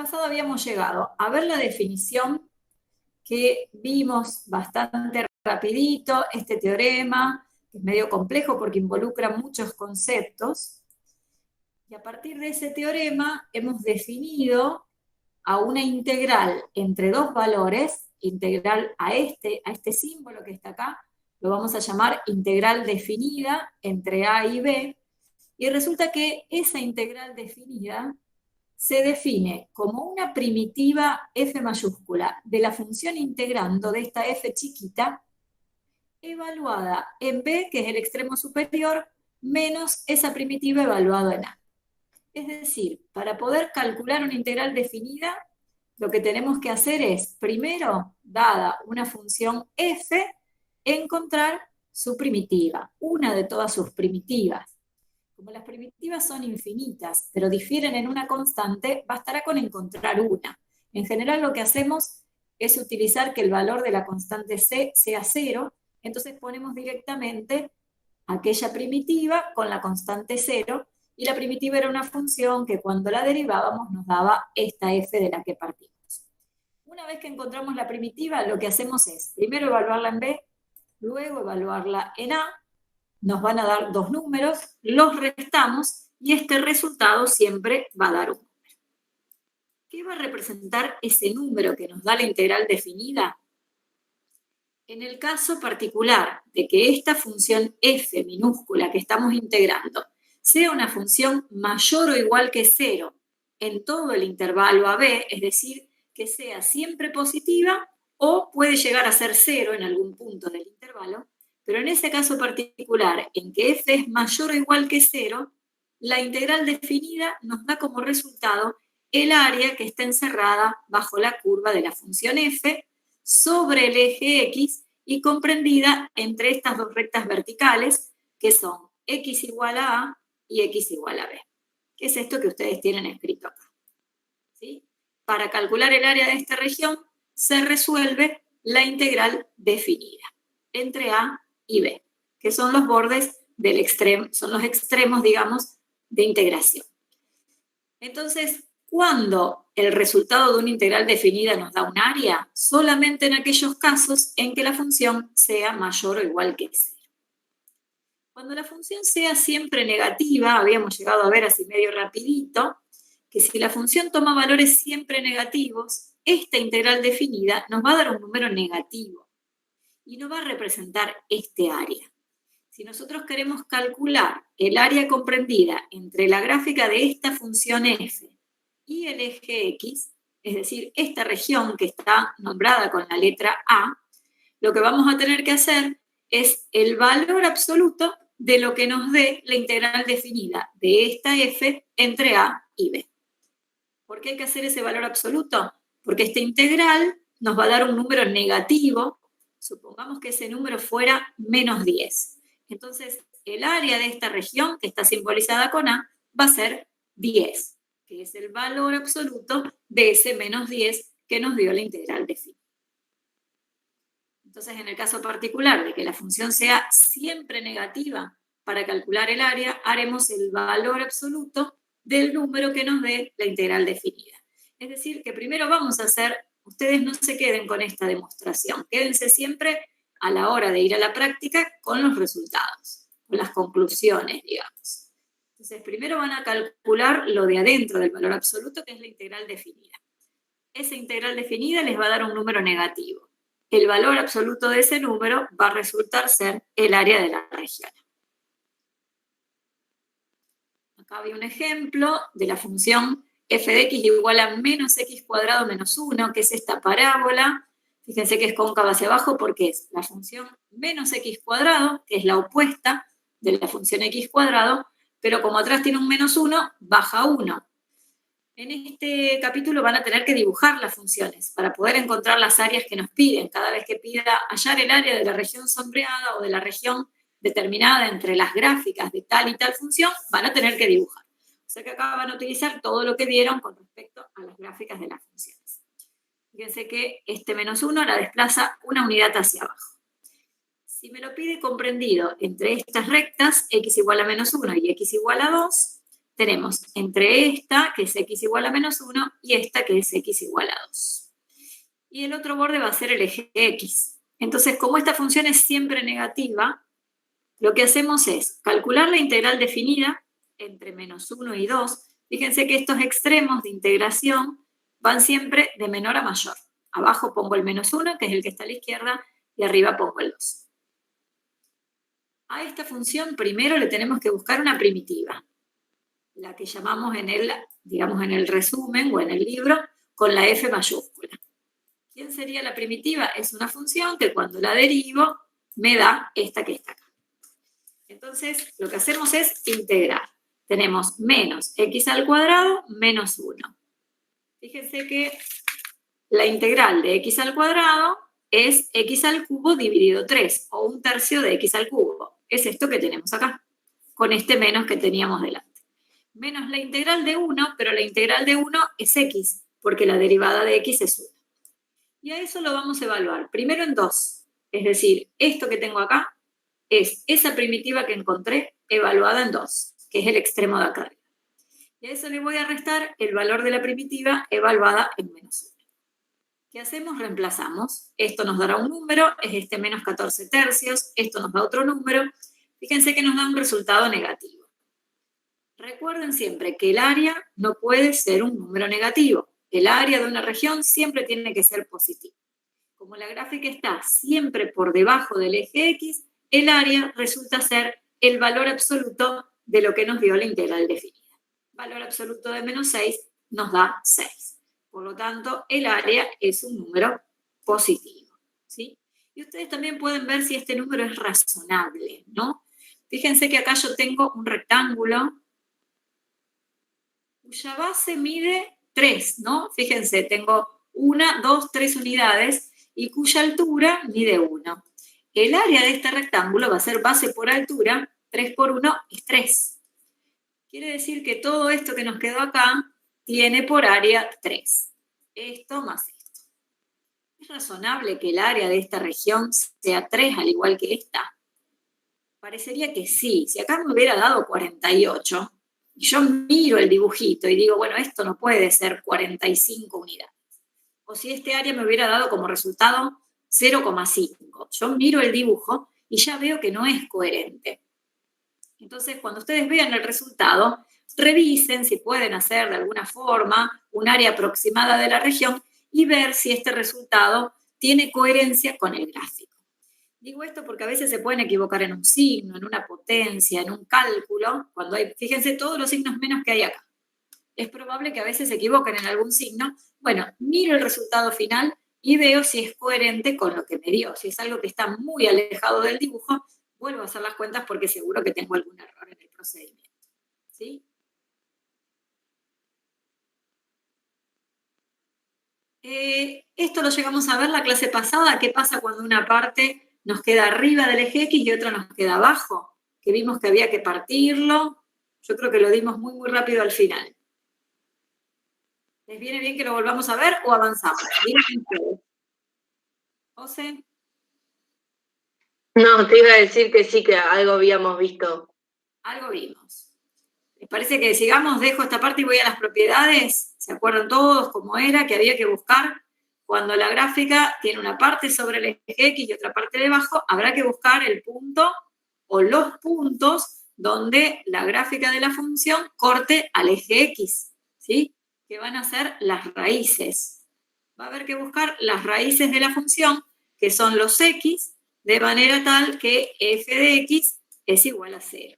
pasado habíamos llegado a ver la definición que vimos bastante rapidito, este teorema, que es medio complejo porque involucra muchos conceptos, y a partir de ese teorema hemos definido a una integral entre dos valores, integral a este símbolo que está acá, lo vamos a llamar integral definida entre a y b, y resulta que esa integral definida se define como una primitiva f mayúscula de la función integrando de esta f chiquita, evaluada en b, que es el extremo superior, menos esa primitiva evaluada en a. Es decir, para poder calcular una integral definida, lo que tenemos que hacer es, primero, dada una función f, encontrar su primitiva, una de todas sus primitivas. Como las primitivas son infinitas, pero difieren en una constante, bastará con encontrar una. En general lo que hacemos es utilizar que el valor de la constante c sea 0, entonces ponemos directamente aquella primitiva con la constante 0, y la primitiva era una función que cuando la derivábamos nos daba esta f de la que partimos. Una vez que encontramos la primitiva, lo que hacemos es primero evaluarla en b, luego evaluarla en a, nos van a dar dos números, los restamos y este resultado siempre va a dar un número. ¿Qué va a representar ese número que nos da la integral definida? En el caso particular de que esta función f minúscula que estamos integrando sea una función mayor o igual que 0 en todo el intervalo AB, es decir, que sea siempre positiva o puede llegar a ser 0 en algún punto del intervalo, pero en ese caso particular, en que f es mayor o igual que 0, la integral definida nos da como resultado el área que está encerrada bajo la curva de la función f sobre el eje x y comprendida entre estas dos rectas verticales que son x igual a a y x igual a b. ¿Qué es esto que ustedes tienen escrito acá? ¿Sí? Para calcular el área de esta región se resuelve la integral definida entre a y b, que son los bordes del extremo, son los extremos, digamos, de integración. Entonces, ¿cuándo el resultado de una integral definida nos da un área? Solamente en aquellos casos en que la función sea mayor o igual que 0. Cuando la función sea siempre negativa, habíamos llegado a ver así medio rapidito, que si la función toma valores siempre negativos, esta integral definida nos va a dar un número negativo y no va a representar este área. Si nosotros queremos calcular el área comprendida entre la gráfica de esta función f y el eje x, es decir, esta región que está nombrada con la letra A, lo que vamos a tener que hacer es el valor absoluto de lo que nos dé la integral definida de esta f entre a y b. ¿Por qué hay que hacer ese valor absoluto? Porque esta integral nos va a dar un número negativo. Supongamos que ese número fuera menos 10. Entonces, el área de esta región, que está simbolizada con A, va a ser 10, que es el valor absoluto de ese menos 10 que nos dio la integral definida. Entonces, en el caso particular de que la función sea siempre negativa, para calcular el área, haremos el valor absoluto del número que nos dé la integral definida. Es decir, que primero vamos a hacer, ustedes no se queden con esta demostración, quédense siempre a la hora de ir a la práctica con los resultados, con las conclusiones, digamos. Entonces, primero van a calcular lo de adentro del valor absoluto, que es la integral definida. Esa integral definida les va a dar un número negativo. El valor absoluto de ese número va a resultar ser el área de la región. Acá hay un ejemplo de la función f de x igual a menos x cuadrado menos 1, que es esta parábola. Fíjense que es cóncava hacia abajo porque es la función menos x cuadrado, que es la opuesta de la función x cuadrado, pero como atrás tiene un menos 1, baja 1. En este capítulo van a tener que dibujar las funciones para poder encontrar las áreas que nos piden. Cada vez que pida hallar el área de la región sombreada o de la región determinada entre las gráficas de tal y tal función, van a tener que dibujar. O sea que acá van a utilizar todo lo que vieron con respecto a las gráficas de las funciones. Fíjense que este menos 1 la desplaza una unidad hacia abajo. Si me lo pide comprendido entre estas rectas, x igual a menos 1 y x igual a 2, tenemos entre esta, que es x igual a menos 1, y esta, que es x igual a 2. Y el otro borde va a ser el eje x. Entonces, como esta función es siempre negativa, lo que hacemos es calcular la integral definida entre menos 1 y 2. Fíjense que estos extremos de integración van siempre de menor a mayor. Abajo pongo el menos 1, que es el que está a la izquierda, y arriba pongo el 2. A esta función primero le tenemos que buscar una primitiva, la que llamamos en el resumen o en el libro con la f mayúscula. ¿Quién sería la primitiva? Es una función que cuando la derivo me da esta que está acá. Entonces, lo que hacemos es integrar. Tenemos menos x al cuadrado menos 1. Fíjense que la integral de x al cuadrado es x al cubo dividido 3, o 1/3 de x al cubo. Es esto que tenemos acá, con este menos que teníamos delante. Menos la integral de 1, pero la integral de 1 es x, porque la derivada de x es 1. Y a eso lo vamos a evaluar, primero en 2. Es decir, esto que tengo acá es esa primitiva que encontré evaluada en 2, que es el extremo de acá arriba. Y a eso le voy a restar el valor de la primitiva evaluada en menos 1. ¿Qué hacemos? Reemplazamos. Esto nos dará un número, es este menos 14/3, esto nos da otro número. Fíjense que nos da un resultado negativo. Recuerden siempre que el área no puede ser un número negativo. El área de una región siempre tiene que ser positivo. Como la gráfica está siempre por debajo del eje X, el área resulta ser el valor absoluto de lo que nos dio la integral definida. Valor absoluto de menos 6 nos da 6. Por lo tanto, el área es un número positivo, ¿sí? Y ustedes también pueden ver si este número es razonable, ¿no? Fíjense que acá yo tengo un rectángulo cuya base mide 3, ¿no? Fíjense, tengo 1, 2, 3 unidades y cuya altura mide 1. El área de este rectángulo va a ser base por altura, 3 por 1 es 3. Quiere decir que todo esto que nos quedó acá tiene por área 3. Esto más esto. ¿Es razonable que el área de esta región sea 3 al igual que esta? Parecería que sí. Si acá me hubiera dado 48, y yo miro el dibujito y digo, bueno, esto no puede ser 45 unidades. O si este área me hubiera dado como resultado 0,5. Yo miro el dibujo y ya veo que no es coherente. Entonces, cuando ustedes vean el resultado, revisen si pueden hacer de alguna forma un área aproximada de la región y ver si este resultado tiene coherencia con el gráfico. Digo esto porque a veces se pueden equivocar en un signo, en una potencia, en un cálculo, cuando hay, fíjense todos los signos menos que hay acá. Es probable que a veces se equivoquen en algún signo. Bueno, miro el resultado final y veo si es coherente con lo que me dio. Si es algo que está muy alejado del dibujo, vuelvo a hacer las cuentas porque seguro que tengo algún error en el procedimiento. ¿Sí? Esto lo llegamos a ver la clase pasada. ¿Qué pasa cuando una parte nos queda arriba del eje X y otra nos queda abajo? Que vimos que había que partirlo. Yo creo que lo dimos muy, muy rápido al final. ¿Les viene bien que lo volvamos a ver o avanzamos? Díganme. ¿José? No, te iba a decir que sí, que algo habíamos visto. Algo vimos. ¿Les parece que sigamos? Dejo esta parte y voy a las propiedades. ¿Se acuerdan todos cómo era? Que había que buscar cuando la gráfica tiene una parte sobre el eje X y otra parte debajo, habrá que buscar el punto o los puntos donde la gráfica de la función corte al eje X, ¿sí? Que van a ser las raíces. Va a haber que buscar las raíces de la función, que son los X, de manera tal que f de X es igual a 0.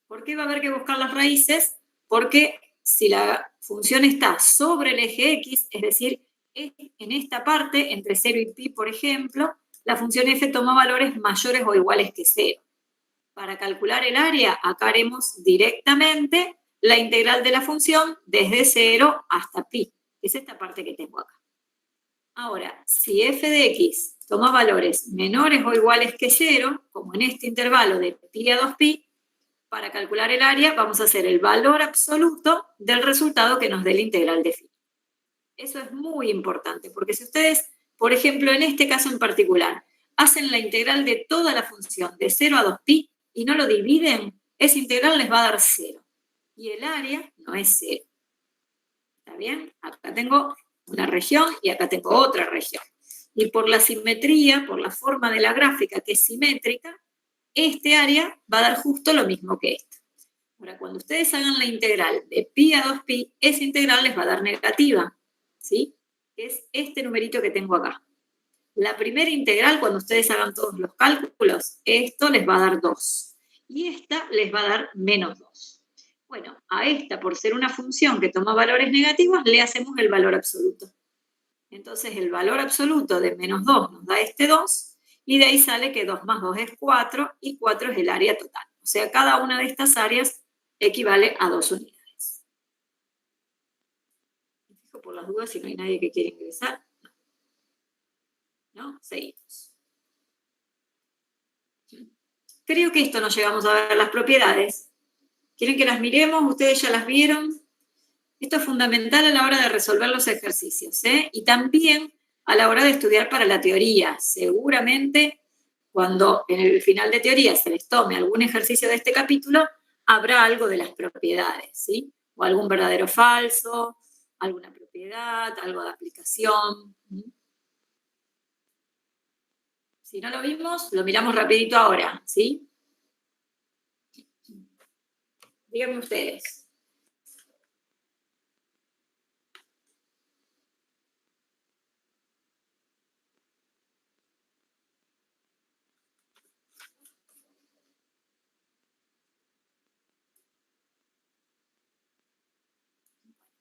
¿Por qué va a haber que buscar las raíces? Porque si la función está sobre el eje X, es decir, en esta parte, entre 0 y pi, por ejemplo, la función f toma valores mayores o iguales que 0. Para calcular el área, acá haremos directamente la integral de la función desde 0 hasta pi, que es esta parte que tengo acá. Ahora, si f de x toma valores menores o iguales que 0, como en este intervalo de pi a 2pi, para calcular el área vamos a hacer el valor absoluto del resultado que nos dé la integral definida. Eso es muy importante, porque si ustedes, por ejemplo, en este caso en particular, hacen la integral de toda la función de 0 a 2pi y no lo dividen, esa integral les va a dar 0. y el área no es 0. ¿Está bien? Acá tengo una región y acá tengo otra región. Y por la simetría, por la forma de la gráfica que es simétrica, este área va a dar justo lo mismo que esta. Ahora, cuando ustedes hagan la integral de pi a 2pi, esa integral les va a dar negativa, ¿sí? Es este numerito que tengo acá. La primera integral, cuando ustedes hagan todos los cálculos, esto les va a dar 2. Y esta les va a dar menos 2. Bueno, a esta, por ser una función que toma valores negativos, le hacemos el valor absoluto. Entonces, el valor absoluto de menos 2 nos da este 2, y de ahí sale que 2 más 2 es 4, y 4 es el área total. O sea, cada una de estas áreas equivale a 2 unidades. Me fijo por las dudas si no hay nadie que quiera ingresar. ¿No? Seguimos. Creo que esto nos llegamos a ver las propiedades. ¿Quieren que las miremos? ¿Ustedes ya las vieron? Esto es fundamental a la hora de resolver los ejercicios, ¿eh? Y también a la hora de estudiar para la teoría. Seguramente, cuando en el final de teoría se les tome algún ejercicio de este capítulo, habrá algo de las propiedades, ¿sí? O algún verdadero o falso, alguna propiedad, algo de aplicación. Si no lo vimos, lo miramos rapidito ahora, ¿sí? Díganme ustedes.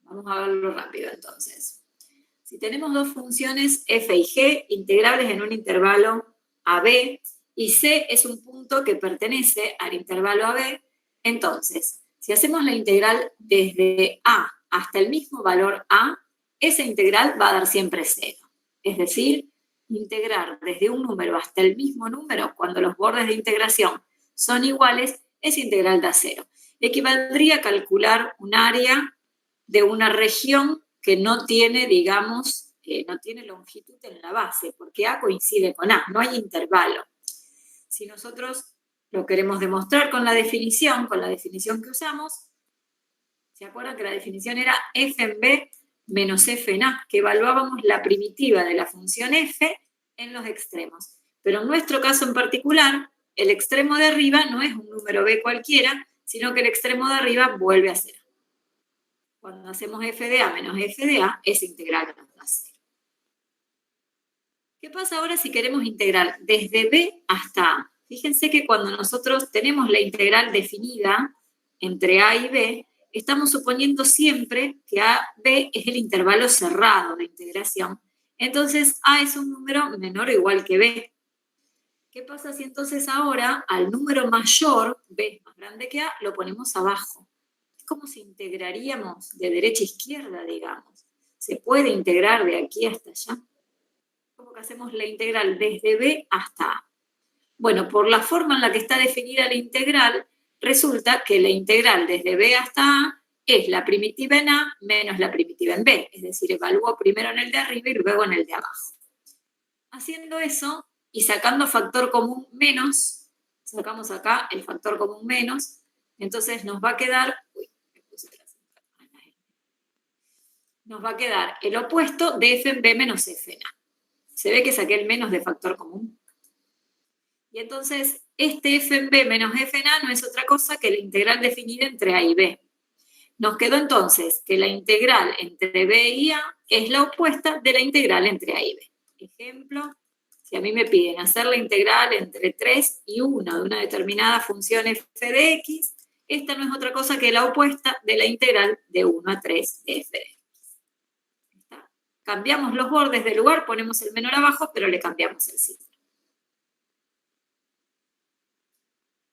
Vamos a verlo rápido entonces. Si tenemos dos funciones f y g integrables en un intervalo AB y C es un punto que pertenece al intervalo AB, entonces, si hacemos la integral desde A hasta el mismo valor A, esa integral va a dar siempre 0. Es decir, integrar desde un número hasta el mismo número cuando los bordes de integración son iguales, esa integral da 0. Equivaldría a calcular un área de una región que no tiene, digamos, no tiene longitud en la base, porque A coincide con A, no hay intervalo. Si nosotros lo queremos demostrar con la definición que usamos, ¿se acuerdan que la definición era f en B menos f en A? Que evaluábamos la primitiva de la función f en los extremos. Pero en nuestro caso en particular, el extremo de arriba no es un número B cualquiera, sino que el extremo de arriba vuelve a ser A. Cuando hacemos f de A menos f de A, esa integral nos da 0. ¿Qué pasa ahora si queremos integrar desde B hasta A? Fíjense que cuando nosotros tenemos la integral definida entre A y B, estamos suponiendo siempre que B es el intervalo cerrado de integración. Entonces, A es un número menor o igual que B. ¿Qué pasa si entonces ahora al número mayor, B es más grande que A, lo ponemos abajo? Es como si integraríamos de derecha a izquierda, digamos. ¿Se puede integrar de aquí hasta allá? Como que hacemos la integral desde B hasta A. Bueno, por la forma en la que está definida la integral, resulta que la integral desde B hasta A es la primitiva en A menos la primitiva en B. Es decir, evalúo primero en el de arriba y luego en el de abajo. Haciendo eso y sacando factor común menos, sacamos acá el factor común menos, entonces nos va a quedar, nos va a quedar el opuesto de f en B menos f en A. Se ve que saqué el menos de factor común. Y entonces, este f en B menos f en A no es otra cosa que la integral definida entre A y B. Nos quedó entonces que la integral entre B y A es la opuesta de la integral entre A y B. Ejemplo, si a mí me piden hacer la integral entre 3 y 1 de una determinada función f de x, esta no es otra cosa que la opuesta de la integral de 1 a 3 de f de x. Cambiamos los bordes de lugar, ponemos el menor abajo, pero le cambiamos el signo.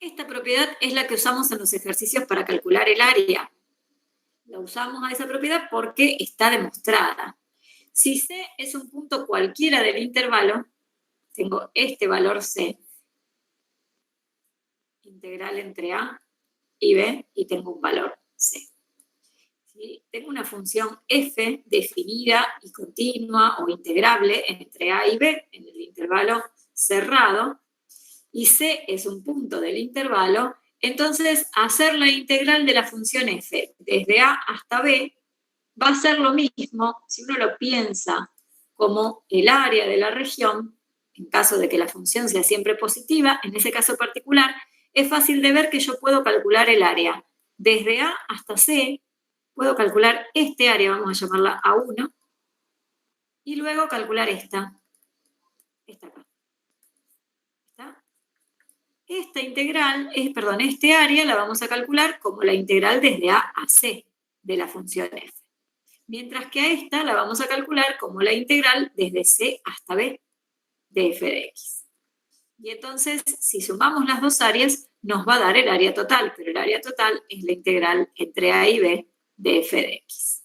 Esta propiedad es la que usamos en los ejercicios para calcular el área. La usamos a esa propiedad porque está demostrada. Si C es un punto cualquiera del intervalo, tengo este valor C, integral entre A y B, y tengo un valor C. ¿Sí? Tengo una función f definida y continua o integrable entre A y B en el intervalo cerrado, y C es un punto del intervalo, Entonces, hacer la integral de la función f desde a hasta b va a ser lo mismo si uno lo piensa como el área de la región, en caso de que la función sea siempre positiva. En ese caso particular, es fácil de ver que yo puedo calcular el área desde a hasta c, puedo calcular este área, vamos a llamarla A1, y luego calcular esta acá. Esta integral, este área la vamos a calcular como la integral desde a a c de la función f. Mientras que a esta la vamos a calcular como la integral desde c hasta b de f de x. Y entonces, si sumamos las dos áreas, nos va a dar el área total, pero el área total es la integral entre a y b de f de x.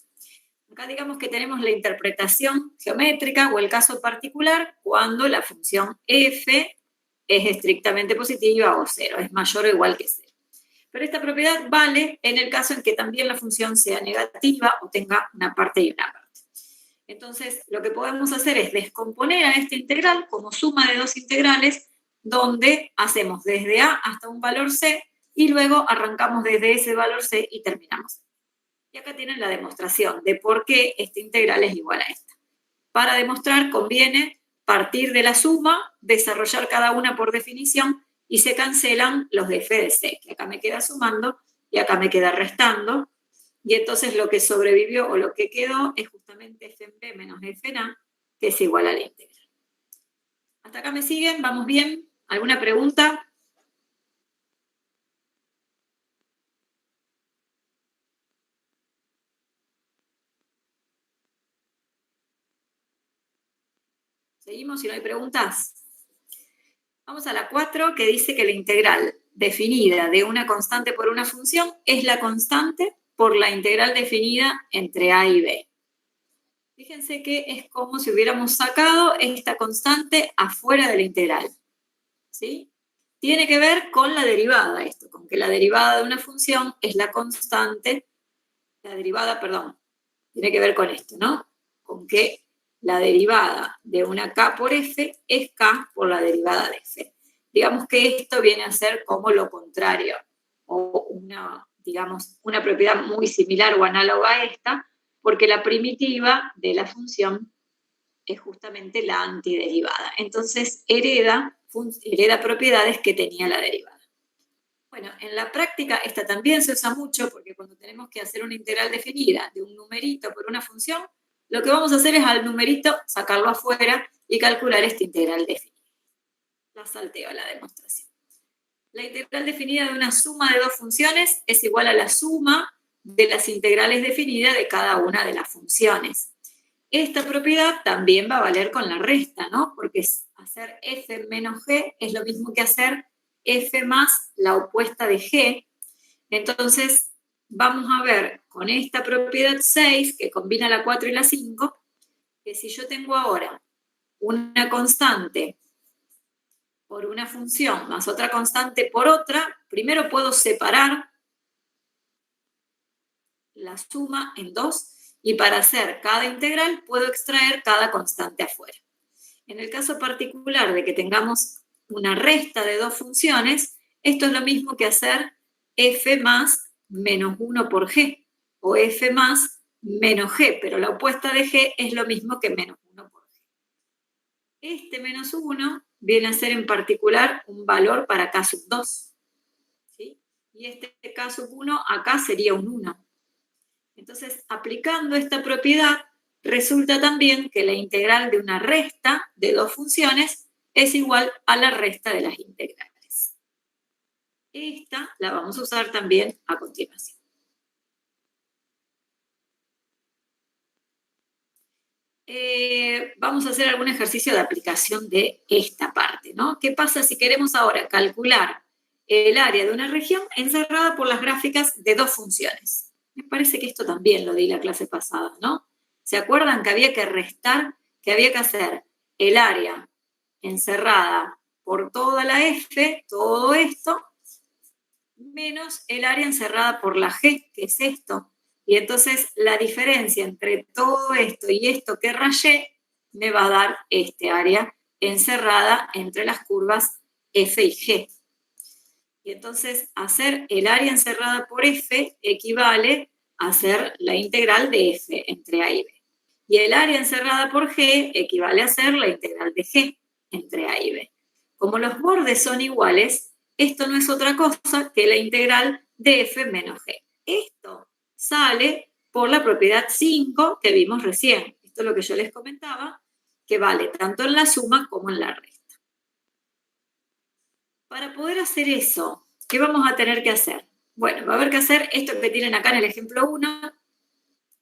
Acá digamos que tenemos la interpretación geométrica o el caso particular cuando la función f es estrictamente positiva o cero, es mayor o igual que cero. Pero esta propiedad vale en el caso en que también la función sea negativa o tenga una parte y una parte. Entonces, lo que podemos hacer es descomponer a esta integral como suma de dos integrales, donde hacemos desde a hasta un valor c y luego arrancamos desde ese valor c y terminamos. Y acá tienen la demostración de por qué esta integral es igual a esta. Para demostrar conviene partir de la suma, desarrollar cada una por definición y se cancelan los de f de c, que acá me queda sumando y acá me queda restando. Y entonces lo que sobrevivió o lo que quedó es justamente f en b menos f en a, que es igual a la integral. ¿Hasta acá me siguen? ¿Vamos bien? ¿Alguna pregunta? ¿Seguimos si no hay preguntas? Vamos a la 4, que dice que la integral definida de una constante por una función es la constante por la integral definida entre a y b. Fíjense que es como si hubiéramos sacado esta constante afuera de la integral. ¿Sí? Tiene que ver con la derivada esto, con que la derivada de una función es la constante, tiene que ver con esto, ¿no? Con que la derivada de una k por f es k por la derivada de f. Digamos que esto viene a ser como lo contrario, o una propiedad muy similar o análoga a esta, porque la primitiva de la función es justamente la antiderivada. Entonces hereda propiedades que tenía la derivada. Bueno, en la práctica esta también se usa mucho porque cuando tenemos que hacer una integral definida de un numerito por una función, lo que vamos a hacer es al numerito sacarlo afuera y calcular esta integral definida. La salteo a la demostración. La integral definida de una suma de dos funciones es igual a la suma de las integrales definidas de cada una de las funciones. Esta propiedad también va a valer con la resta, ¿no? Porque hacer f menos g es lo mismo que hacer f más la opuesta de g. Entonces, vamos a ver con esta propiedad 6, que combina la 4 y la 5, que si yo tengo ahora una constante por una función más otra constante por otra, primero puedo separar la suma en dos y para hacer cada integral puedo extraer cada constante afuera. En el caso particular de que tengamos una resta de dos funciones, esto es lo mismo que hacer f más menos 1 por g, o f más menos g, pero la opuesta de g es lo mismo que menos 1 por g. Este menos 1 viene a ser en particular un valor para k sub 2, ¿sí? Y este k sub 1 acá sería un 1. Entonces, aplicando esta propiedad, resulta también que la integral de una resta de dos funciones es igual a la resta de las integrales. Esta la vamos a usar también a continuación. Vamos a hacer algún ejercicio de aplicación de esta parte, ¿no? ¿Qué pasa si queremos ahora calcular el área de una región encerrada por las gráficas de dos funciones? Me parece que esto también lo di la clase pasada, ¿no? ¿Se acuerdan que había que restar, que había que hacer el área encerrada por toda la f, todo esto, menos el área encerrada por la g, que es esto? Y entonces la diferencia entre todo esto y esto que rayé me va a dar este área encerrada entre las curvas f y g. Y entonces hacer el área encerrada por f equivale a hacer la integral de f entre a y b. Y el área encerrada por g equivale a hacer la integral de g entre a y b. Como los bordes son iguales, esto no es otra cosa que la integral de f menos g. Esto sale por la propiedad 5 que vimos recién. Esto es lo que yo les comentaba, que vale tanto en la suma como en la resta. Para poder hacer eso, ¿qué vamos a tener que hacer? Bueno, va a haber que hacer esto que tienen acá en el ejemplo 1,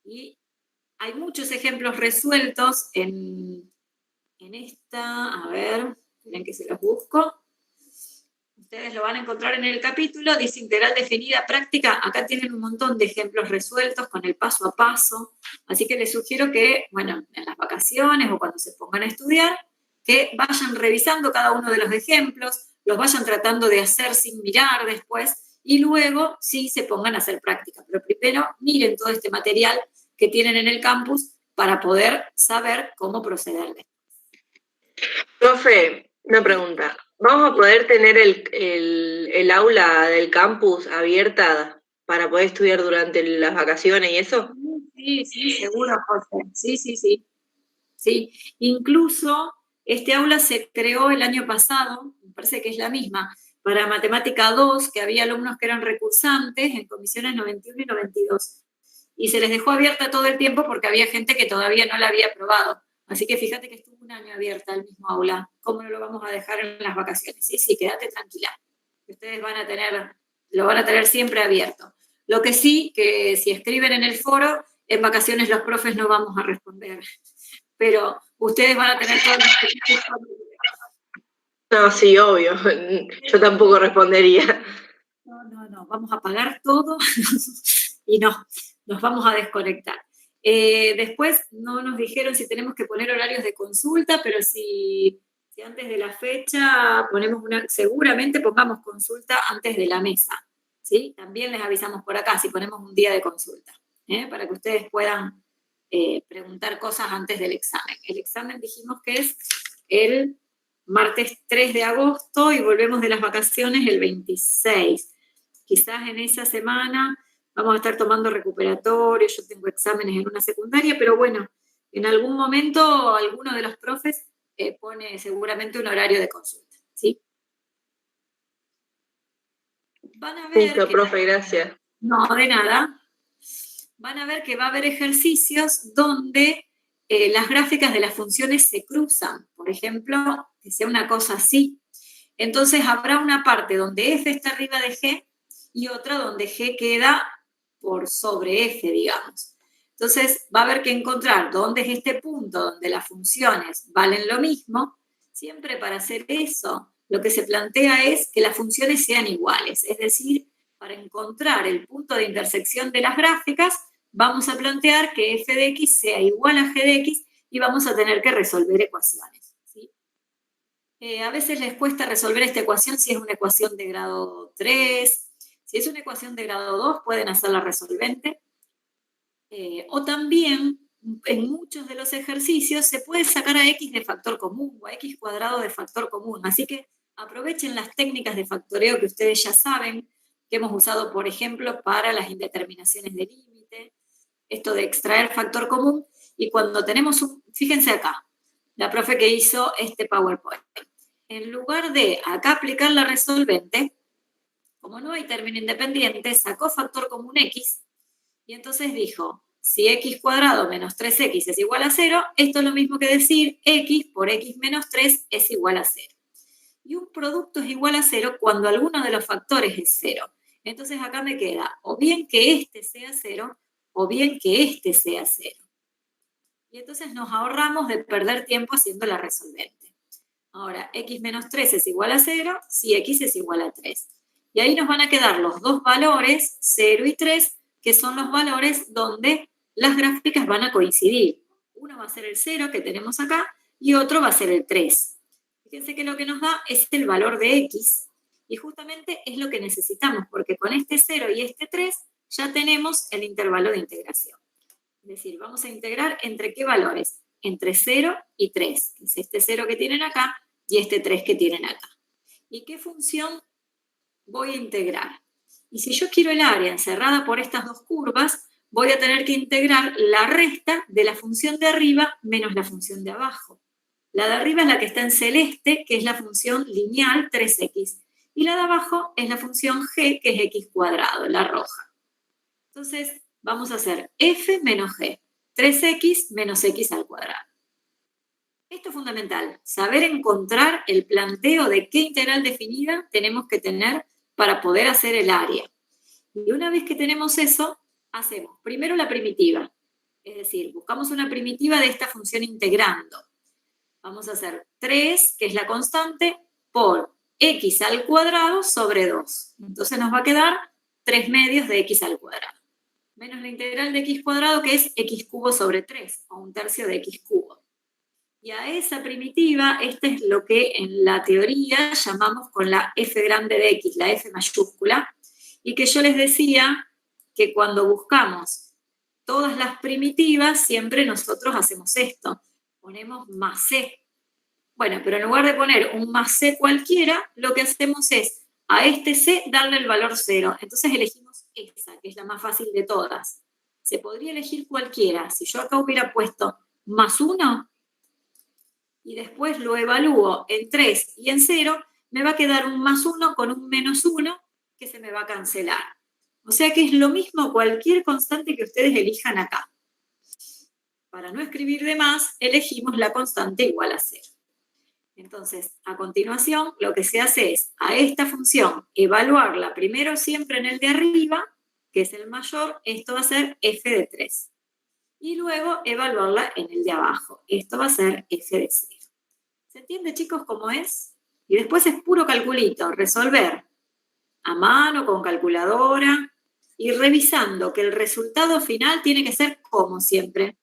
y hay muchos ejemplos resueltos en esta, a ver, miren que se los busco. Ustedes lo van a encontrar en el capítulo, dice integral definida práctica. Acá tienen un montón de ejemplos resueltos con el paso a paso. Así que les sugiero que, bueno, en las vacaciones o cuando se pongan a estudiar, que vayan revisando cada uno de los ejemplos, los vayan tratando de hacer sin mirar después, y luego sí se pongan a hacer práctica. Pero primero miren todo este material que tienen en el campus para poder saber cómo proceder. Profe, una pregunta. ¿Vamos a poder tener el aula del campus abierta para poder estudiar durante las vacaciones y eso? Sí, sí, seguro, Jorge. Sí, sí, sí. Sí, incluso este aula se creó el año pasado, me parece que es la misma, para Matemática 2, que había alumnos que eran recursantes en comisiones 91 y 92. Y se les dejó abierta todo el tiempo porque había gente que todavía no la había aprobado. Así que fíjate que estuvo un año abierta el mismo aula. ¿Cómo no lo vamos a dejar en las vacaciones? Sí, sí, quédate tranquila. Ustedes lo van a tener siempre abierto. Lo que sí, que si escriben en el foro, en vacaciones los profes no vamos a responder. Pero ustedes van a tener todo el... No, sí, obvio. Yo tampoco respondería. No, vamos a apagar todo y no, nos vamos a desconectar. Después no nos dijeron si tenemos que poner horarios de consulta, pero si antes de la fecha ponemos seguramente pongamos consulta antes de la mesa, ¿sí? También les avisamos por acá si ponemos un día de consulta, para que ustedes puedan preguntar cosas antes del examen. El examen dijimos que es el martes 3 de agosto y volvemos de las vacaciones el 26. Quizás en esa semana vamos a estar tomando recuperatorio, yo tengo exámenes en una secundaria, pero bueno, en algún momento alguno de los profes pone seguramente un horario de consulta, ¿sí? Van a ver Listo, profe, gracias. No, de nada. Van a ver que va a haber ejercicios donde las gráficas de las funciones se cruzan. Por ejemplo, que sea una cosa así. Entonces habrá una parte donde f está arriba de g y otra donde g queda por sobre f, digamos. Entonces va a haber que encontrar dónde es este punto donde las funciones valen lo mismo. Siempre para hacer eso, lo que se plantea es que las funciones sean iguales. Es decir, para encontrar el punto de intersección de las gráficas, vamos a plantear que f de x sea igual a g de x y vamos a tener que resolver ecuaciones. ¿Sí? A veces les cuesta resolver esta ecuación si es una ecuación de grado 3. Si es una ecuación de grado 2, pueden hacerla resolvente. O también, en muchos de los ejercicios, se puede sacar a x de factor común o a x cuadrado de factor común. Así que aprovechen las técnicas de factoreo que ustedes ya saben, que hemos usado, por ejemplo, para las indeterminaciones de límite, esto de extraer factor común, y cuando tenemos fíjense acá, la profe que hizo este PowerPoint. En lugar de acá aplicar la resolvente, como no hay término independiente, sacó factor común x, y entonces dijo, si x cuadrado menos 3x es igual a 0, esto es lo mismo que decir x por x menos 3 es igual a 0. Y un producto es igual a 0 cuando alguno de los factores es 0. Entonces acá me queda o bien que este sea 0 o bien que este sea 0. Y entonces nos ahorramos de perder tiempo haciendo la resolvente. Ahora, x menos 3 es igual a 0 si x es igual a 3. Y ahí nos van a quedar los dos valores, 0 y 3, que son los valores donde las gráficas van a coincidir. Uno va a ser el 0 que tenemos acá y otro va a ser el 3. Fíjense que lo que nos da es el valor de x y justamente es lo que necesitamos porque con este 0 y este 3 ya tenemos el intervalo de integración. Es decir, vamos a integrar entre qué valores? Entre 0 y 3, que es este 0 que tienen acá y este 3 que tienen acá. ¿Y qué función voy a integrar. Y si yo quiero el área encerrada por estas dos curvas, voy a tener que integrar la resta de la función de arriba menos la función de abajo. La de arriba es la que está en celeste, que es la función lineal 3x. Y la de abajo es la función g, que es x cuadrado, la roja. Entonces, vamos a hacer f menos g, 3x menos x al cuadrado. Esto es fundamental, saber encontrar el planteo de qué integral definida tenemos que tener para poder hacer el área. Y una vez que tenemos eso, hacemos primero la primitiva, es decir, buscamos una primitiva de esta función integrando. Vamos a hacer 3, que es la constante, por x al cuadrado sobre 2. Entonces nos va a quedar 3 medios de x al cuadrado. Menos la integral de x cuadrado, que es x cubo sobre 3, o 1/3 de x cubo. Y a esa primitiva, este es lo que en la teoría llamamos con la f grande de x, la f mayúscula, y que yo les decía que cuando buscamos todas las primitivas, siempre nosotros hacemos esto, ponemos más c. Bueno, pero en lugar de poner un más c cualquiera, lo que hacemos es a este c darle el valor 0. Entonces elegimos esa, que es la más fácil de todas. Se podría elegir cualquiera. Si yo acá hubiera puesto más 1, y después lo evalúo en 3 y en 0, me va a quedar un más 1 con un menos 1 que se me va a cancelar. O sea que es lo mismo cualquier constante que ustedes elijan acá. Para no escribir de más, elegimos la constante igual a 0. Entonces, a continuación, lo que se hace es a esta función evaluarla primero siempre en el de arriba, que es el mayor, esto va a ser f de 3. Y luego evaluarla en el de abajo, esto va a ser f de 0. ¿Se entiende, chicos, cómo es? Y después es puro calculito, resolver a mano, con calculadora, y revisando que el resultado final tiene que ser como siempre.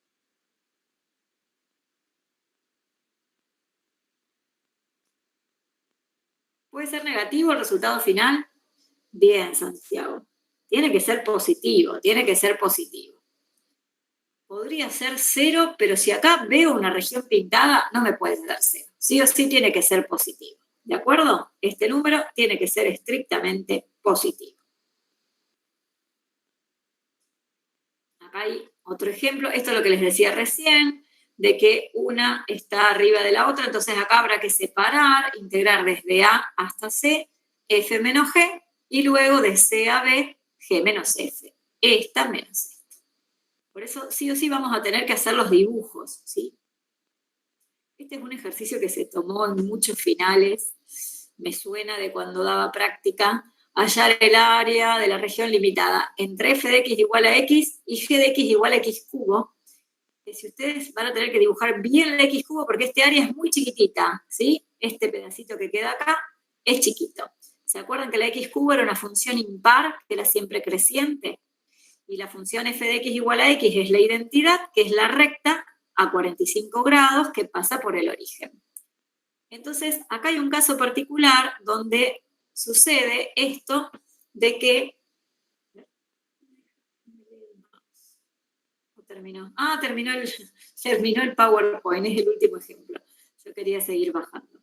¿Puede ser negativo el resultado final? Bien, Santiago. Tiene que ser positivo, tiene que ser positivo. Podría ser 0, pero si acá veo una región pintada, no me puede dar 0. Sí o sí tiene que ser positivo. ¿De acuerdo? Este número tiene que ser estrictamente positivo. Acá hay otro ejemplo. Esto es lo que les decía recién, de que una está arriba de la otra. Entonces acá habrá que separar, integrar desde A hasta C, F menos G, y luego de C a B, G menos F. Esta menos esta. Por eso sí o sí vamos a tener que hacer los dibujos, ¿sí? Este es un ejercicio que se tomó en muchos finales, me suena de cuando daba práctica, hallar el área de la región limitada entre f de x igual a x y g de x igual a x cubo. Que si ustedes van a tener que dibujar bien el x cubo porque este área es muy chiquitita, ¿sí? Este pedacito que queda acá es chiquito. ¿Se acuerdan que la x cubo era una función impar, que era siempre creciente? Y la función f de x igual a x es la identidad, que es la recta a 45 grados que pasa por el origen. Entonces, acá hay un caso particular donde sucede esto de que... Terminó. Terminó el PowerPoint, es el último ejemplo. Yo quería seguir bajando.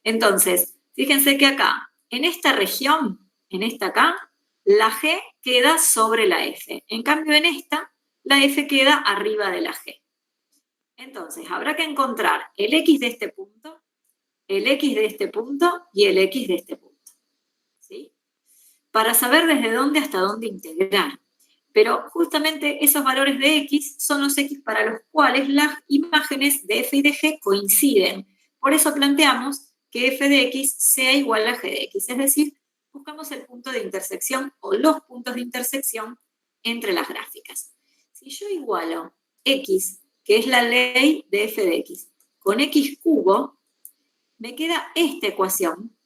Entonces, fíjense que acá, en esta región, en esta acá, la G queda sobre la F. En cambio, en esta, la F queda arriba de la G. Entonces, habrá que encontrar el X de este punto, el X de este punto y el X de este punto. ¿Sí? Para saber desde dónde hasta dónde integrar. Pero justamente esos valores de X son los X para los cuales las imágenes de F y de G coinciden. Por eso planteamos que F de X sea igual a G de X. Es decir, buscamos el punto de intersección o los puntos de intersección entre las gráficas. Si yo igualo X, que es la ley de F de X, con X cubo, me queda esta ecuación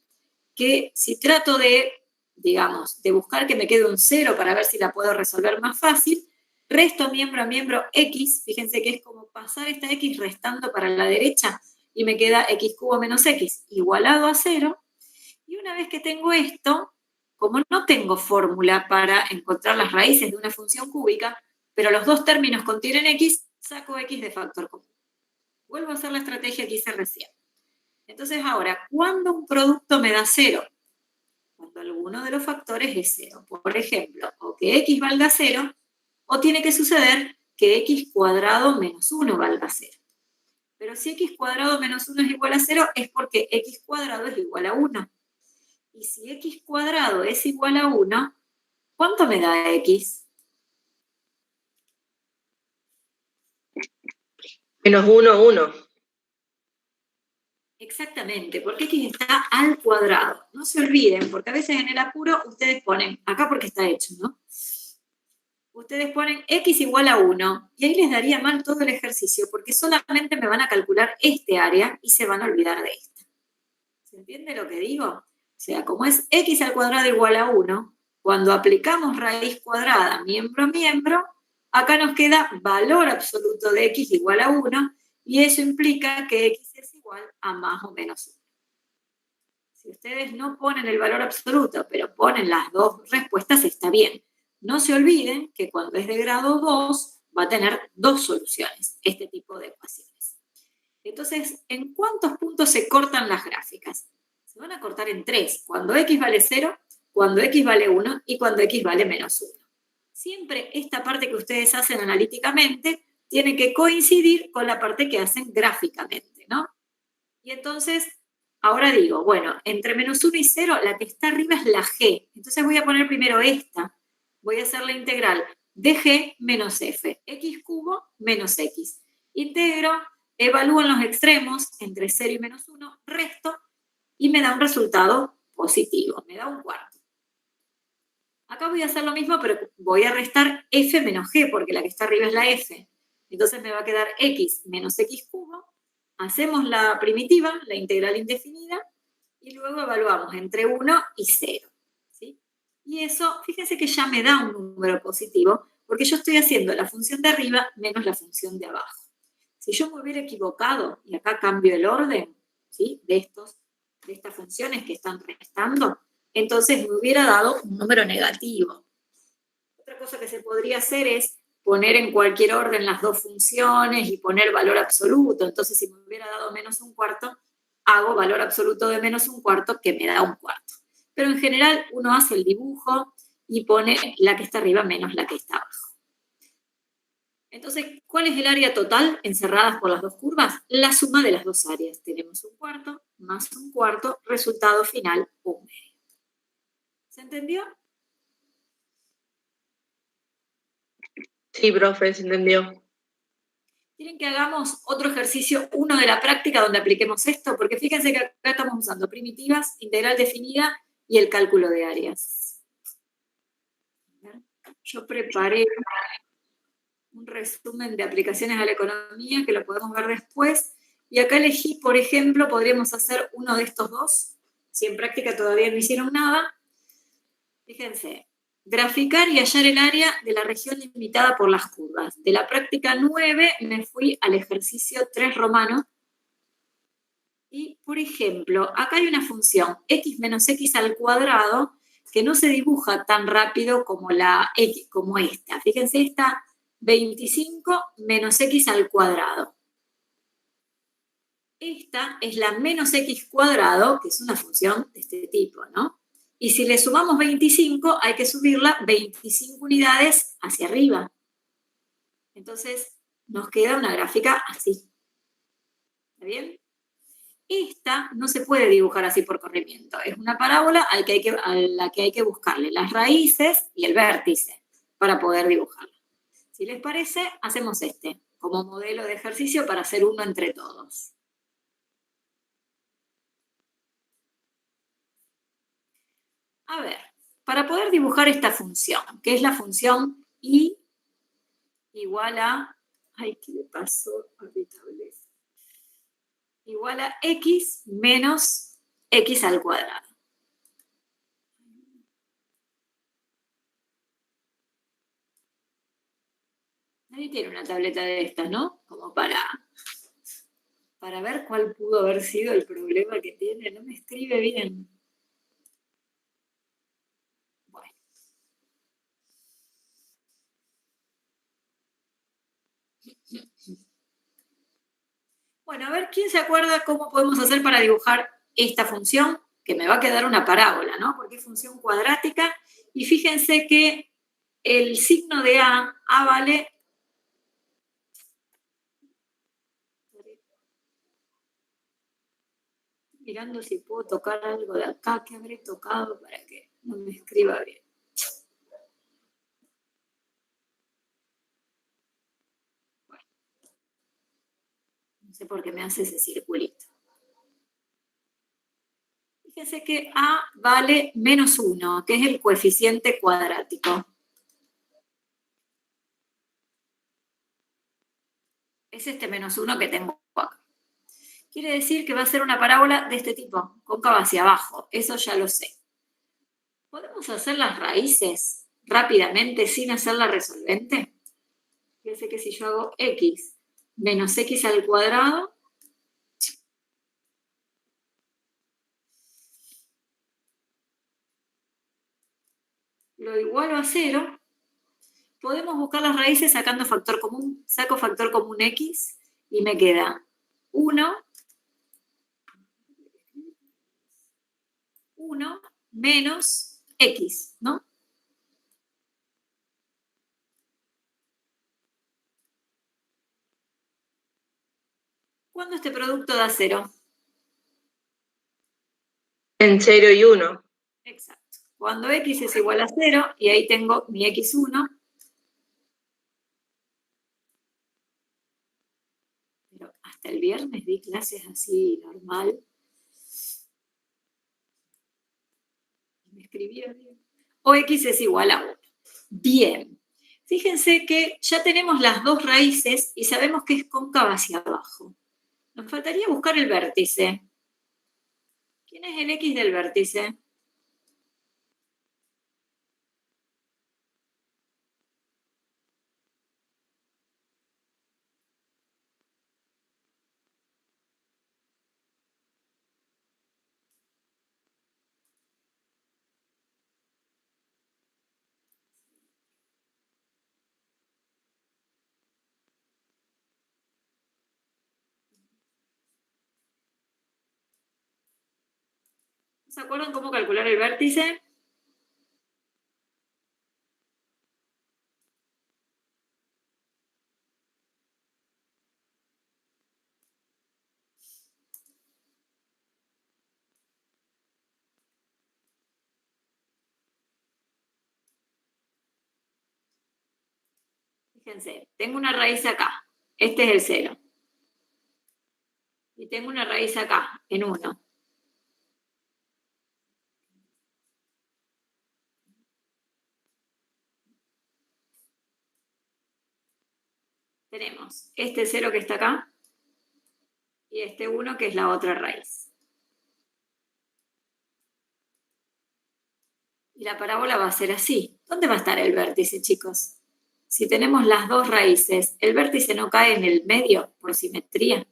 que si trato de, digamos, de buscar que me quede un 0 para ver si la puedo resolver más fácil, resto miembro a miembro X, fíjense que es como pasar esta X restando para la derecha y me queda X cubo menos X igualado a 0. Y una vez que tengo esto, como no tengo fórmula para encontrar las raíces de una función cúbica, pero los dos términos contienen X, saco X de factor común. Vuelvo a hacer la estrategia que hice recién. Entonces ahora, ¿cuándo un producto me da 0? Cuando cuando alguno de los factores es 0. Por ejemplo, o que x valga 0, o tiene que suceder que x cuadrado menos 1 valga 0. Pero si x cuadrado menos 1 es igual a 0, es porque x cuadrado es igual a 1. Y si x cuadrado es igual a 1, ¿cuánto me da x? Menos 1, 1. Exactamente, porque x está al cuadrado. No se olviden, porque a veces en el apuro ustedes ponen, acá porque está hecho, ¿no? Ustedes ponen x igual a 1, y ahí les daría mal todo el ejercicio, porque solamente me van a calcular este área y se van a olvidar de esta. ¿Se entiende lo que digo? O sea, como es x al cuadrado igual a 1, cuando aplicamos raíz cuadrada miembro a miembro, acá nos queda valor absoluto de x igual a 1, y eso implica que x es igual a más o menos 1. Si ustedes no ponen el valor absoluto, pero ponen las dos respuestas, está bien. No se olviden que cuando es de grado 2, va a tener dos soluciones, este tipo de ecuaciones. Entonces, ¿en cuántos puntos se cortan las gráficas? Se van a cortar en 3, cuando x vale 0, cuando x vale 1 y cuando x vale menos 1. Siempre esta parte que ustedes hacen analíticamente tiene que coincidir con la parte que hacen gráficamente, ¿no? Y entonces, ahora digo, bueno, entre menos 1 y 0, la que está arriba es la g. Entonces voy a poner primero esta. Voy a hacer la integral de g menos f, x cubo menos x. Integro, evalúo en los extremos, entre 0 y menos 1, resto, y me da un resultado positivo, me da un cuarto. Acá voy a hacer lo mismo, pero voy a restar f menos g, porque la que está arriba es la f. Entonces me va a quedar x menos x cubo. Hacemos la primitiva, la integral indefinida, y luego evaluamos entre 1 y 0. ¿Sí? Y eso, fíjense que ya me da un número positivo, porque yo estoy haciendo la función de arriba menos la función de abajo. Si yo me hubiera equivocado, y acá cambio el orden, ¿sí?, de estas funciones que están restando, entonces me hubiera dado un número negativo. Otra cosa que se podría hacer es poner en cualquier orden las dos funciones y poner valor absoluto. Entonces, si me hubiera dado menos un cuarto, hago valor absoluto de menos un cuarto, que me da un cuarto. Pero en general uno hace el dibujo y pone la que está arriba menos la que está abajo. Entonces, ¿cuál es el área total encerradas por las dos curvas? La suma de las dos áreas. Tenemos un cuarto más un cuarto, resultado final, un medio. ¿Se entendió? Sí, profe, se entendió. ¿Quieren que hagamos otro ejercicio, uno de la práctica, donde apliquemos esto? Porque fíjense que acá estamos usando primitivas, integral definida y el cálculo de áreas. Yo preparé un resumen de aplicaciones a la economía que lo podemos ver después. Y acá elegí, por ejemplo, podríamos hacer uno de estos dos. Si en práctica todavía no hicieron nada. Fíjense, graficar y hallar el área de la región limitada por las curvas. De la práctica 9 me fui al ejercicio 3 romano. Y, por ejemplo, acá hay una función x menos x al cuadrado que no se dibuja tan rápido como esta. Fíjense, esta 25 menos x al cuadrado. Esta es la menos x cuadrado, que es una función de este tipo, ¿no? Y si le sumamos 25, hay que subirla 25 unidades hacia arriba. Entonces, nos queda una gráfica así. ¿Está bien? Esta no se puede dibujar así por corrimiento. Es una parábola a la que hay que buscarle las raíces y el vértice para poder dibujarla. Si les parece, hacemos este como modelo de ejercicio para hacer uno entre todos. A ver, para poder dibujar esta función, que es la función y igual a... Ay, ¿qué le pasó a mi tableta? Igual a x menos x al cuadrado. Nadie tiene una tableta de estas, ¿no? Como para ver cuál pudo haber sido el problema que tiene. No me escribe bien. Bueno. Bueno, a ver, ¿quién se acuerda cómo podemos hacer para dibujar esta función? que me va a quedar una parábola, ¿no? Porque es función cuadrática, y fíjense que el signo de A vale... Mirando si puedo tocar algo de acá, que habré tocado para que no me escriba bien. Bueno, no sé por qué me hace ese circulito. Fíjense que A vale -1, que es el coeficiente cuadrático. Es este -1 que tengo acá. Quiere decir que va a ser una parábola de este tipo, cóncava hacia abajo. Eso ya lo sé. ¿Podemos hacer las raíces rápidamente sin hacer la resolvente? Fíjense que si yo hago x menos x al cuadrado, lo igualo a 0, podemos buscar las raíces sacando factor común. Saco factor común x y me queda 1 menos x, ¿no? ¿Cuándo este producto da 0? En 0 y 1. Exacto. Cuando x es igual a 0, y ahí tengo mi x1, pero hasta el viernes di clases así normal. Me escribía bien. O x es igual a 1. Bien. Fíjense que ya tenemos las dos raíces y sabemos que es cóncava hacia abajo. Nos faltaría buscar el vértice. ¿Quién es el x del vértice? ¿Se acuerdan cómo calcular el vértice? Fíjense, tengo una raíz acá. Este es el 0. Y tengo una raíz acá, en 1. Tenemos este 0 que está acá y este 1 que es la otra raíz. Y la parábola va a ser así. ¿Dónde va a estar el vértice, chicos? Si tenemos las dos raíces, ¿el vértice no cae en el medio por simetría?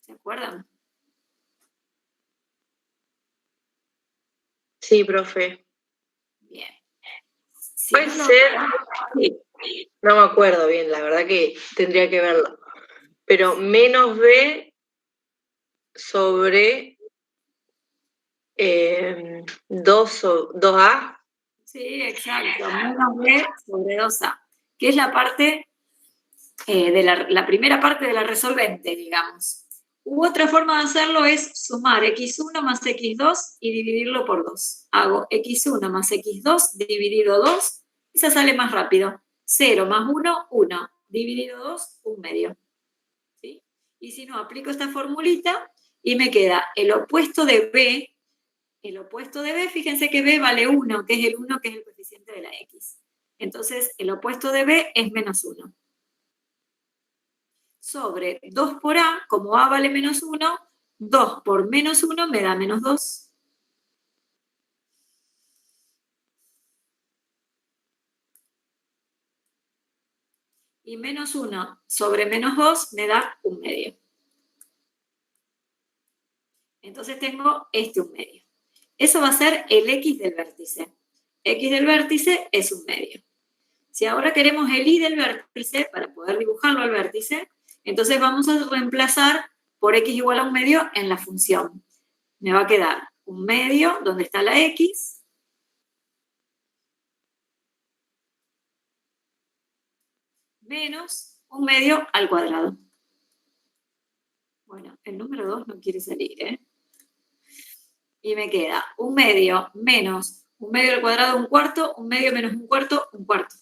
¿Se acuerdan? Sí, profe. Bien. Si Puede no ser, sí. no me acuerdo bien, la verdad que tendría que verlo. Pero menos b sobre 2a. Sí, exacto. Menos b sobre 2a, que es la parte de la primera parte de la resolvente, digamos. U otra forma de hacerlo es sumar x1 más x2 y dividirlo por 2. Hago x1 más x2 dividido 2, esa sale más rápido. 0 más 1, 1. Dividido 2, 1 medio. ¿Sí? Y si no, aplico esta formulita y me queda el opuesto de b. El opuesto de b, fíjense que b vale 1, que es el 1 que es el coeficiente de la x. Entonces, el opuesto de b es menos 1. Sobre 2 por a, como a vale menos 1, 2 por menos 1 me da menos 2. Y menos 1 sobre menos 2 me da 1 medio. Entonces tengo este 1 medio. Eso va a ser el x del vértice. X del vértice es 1 medio. Si ahora queremos el y del vértice, para poder dibujarlo al vértice, entonces vamos a reemplazar por x igual a 1/2 en la función. Me va a quedar 1/2, donde está la x, menos 1/2 al cuadrado. Bueno, el número 2 no quiere salir, ¿eh? Y me queda 1/2 menos 1/2 al cuadrado, 1/4, 1/2 menos 1/4, 1/4.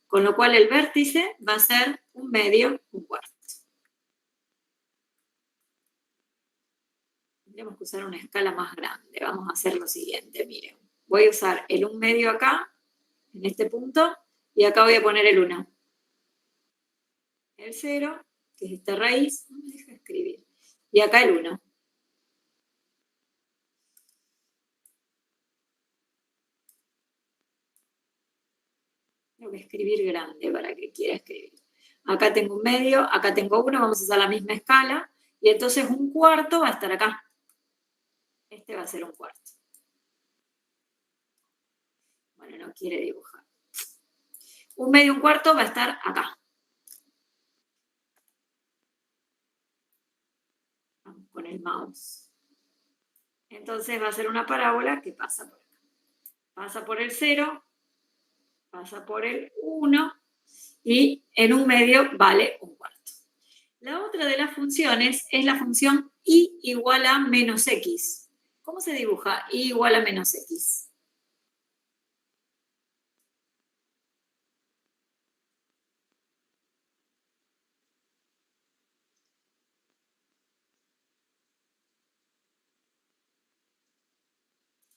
Con lo cual el vértice va a ser 1/2, 1/4. Tendríamos que usar una escala más grande. Vamos a hacer lo siguiente, miren. Voy a usar el 1/2 acá, en este punto, y acá voy a poner el 1. El 0, que es esta raíz, no me deja escribir. Y acá el 1. Tengo que escribir grande para que quiera escribir. Acá tengo 1/2, acá tengo 1, vamos a usar la misma escala, y entonces 1/4 va a estar acá. Este va a ser 1/4. Bueno, no quiere dibujar. 1/2, 1/4 va a estar acá. Vamos con el mouse. Entonces va a ser una parábola que pasa por acá. Pasa por el 0, pasa por el 1, y en 1/2 vale 1/4. La otra de las funciones es la función y igual a menos x. ¿Cómo se dibuja y igual a menos x?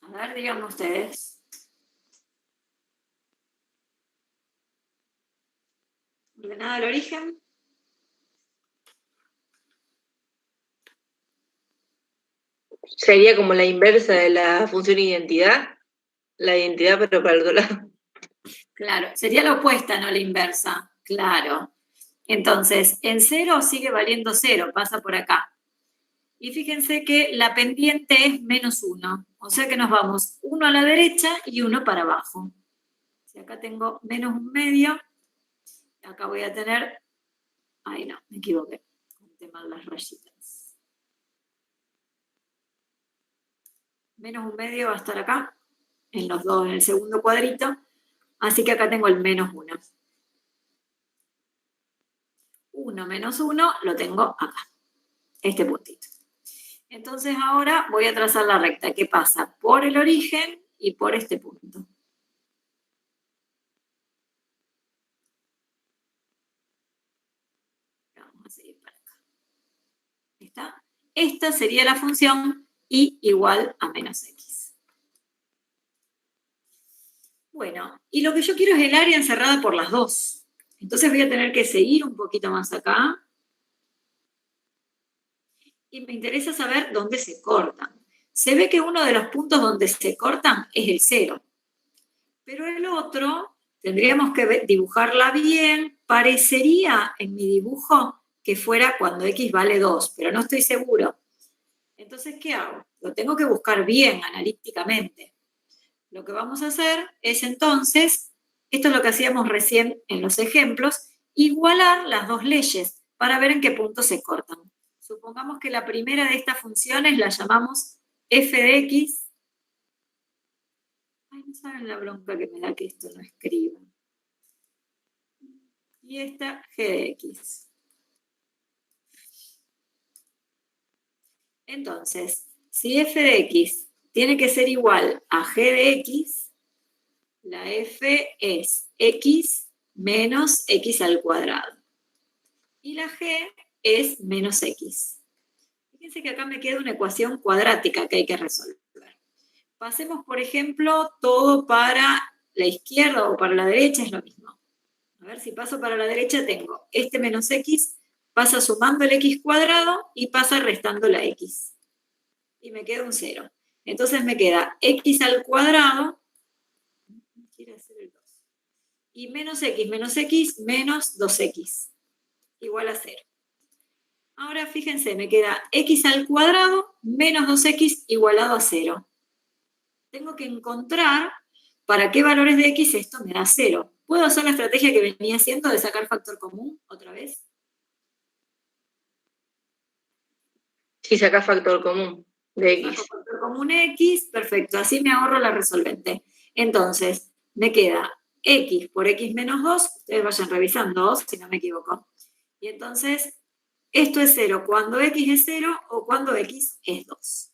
A ver, díganme ustedes. ¿Ordenada al origen? Sería como la inversa de la función identidad. La identidad, pero para el otro lado. Claro, sería la opuesta, no la inversa. Claro. Entonces, en 0 sigue valiendo 0, pasa por acá. Y fíjense que la pendiente es menos 1. O sea que nos vamos 1 a la derecha y 1 para abajo. Si acá tengo menos 1/2, acá voy a tener... Ay, no, me equivoqué. Conté mal las rayitas. Menos 1/2 va a estar acá, en los dos, en el segundo cuadrito. Así que acá tengo el menos 1. 1 menos 1 lo tengo acá, este puntito. Entonces ahora voy a trazar la recta que pasa por el origen y por este punto. Vamos a seguir para acá. ¿Está? Esta sería la función y igual a menos x. Bueno, y lo que yo quiero es el área encerrada por las dos. Entonces voy a tener que seguir un poquito más acá. Y me interesa saber dónde se cortan. Se ve que uno de los puntos donde se cortan es el 0. Pero el otro, tendríamos que dibujarla bien. Parecería en mi dibujo que fuera cuando x vale 2, pero no estoy seguro. Entonces, ¿qué hago? Lo tengo que buscar bien analíticamente. Lo que vamos a hacer es entonces, esto es lo que hacíamos recién en los ejemplos, igualar las dos leyes para ver en qué punto se cortan. Supongamos que la primera de estas funciones la llamamos f de x. Ay, no saben la bronca que me da que esto no escriba. Y esta g de x. Entonces, si f de x tiene que ser igual a g de x, la f es x menos x al cuadrado. Y la g es menos x. Fíjense que acá me queda una ecuación cuadrática que hay que resolver. Pasemos, por ejemplo, todo para la izquierda o para la derecha, es lo mismo. A ver, si paso para la derecha tengo este menos x, pasa sumando el x cuadrado y pasa restando la x. Y me queda un 0. Entonces me queda x al cuadrado, quiere hacer el 2, y menos x menos 2x, igual a 0. Ahora fíjense, me queda x al cuadrado menos 2x igualado a 0. Tengo que encontrar para qué valores de x esto me da 0. ¿Puedo hacer la estrategia que venía haciendo de sacar factor común otra vez? Si sacás factor común de X. Saco factor común X, perfecto, así me ahorro la resolvente. Entonces, me queda X por X menos 2, ustedes vayan revisando si no me equivoco. Y entonces, esto es 0 cuando X es 0 o cuando X es 2.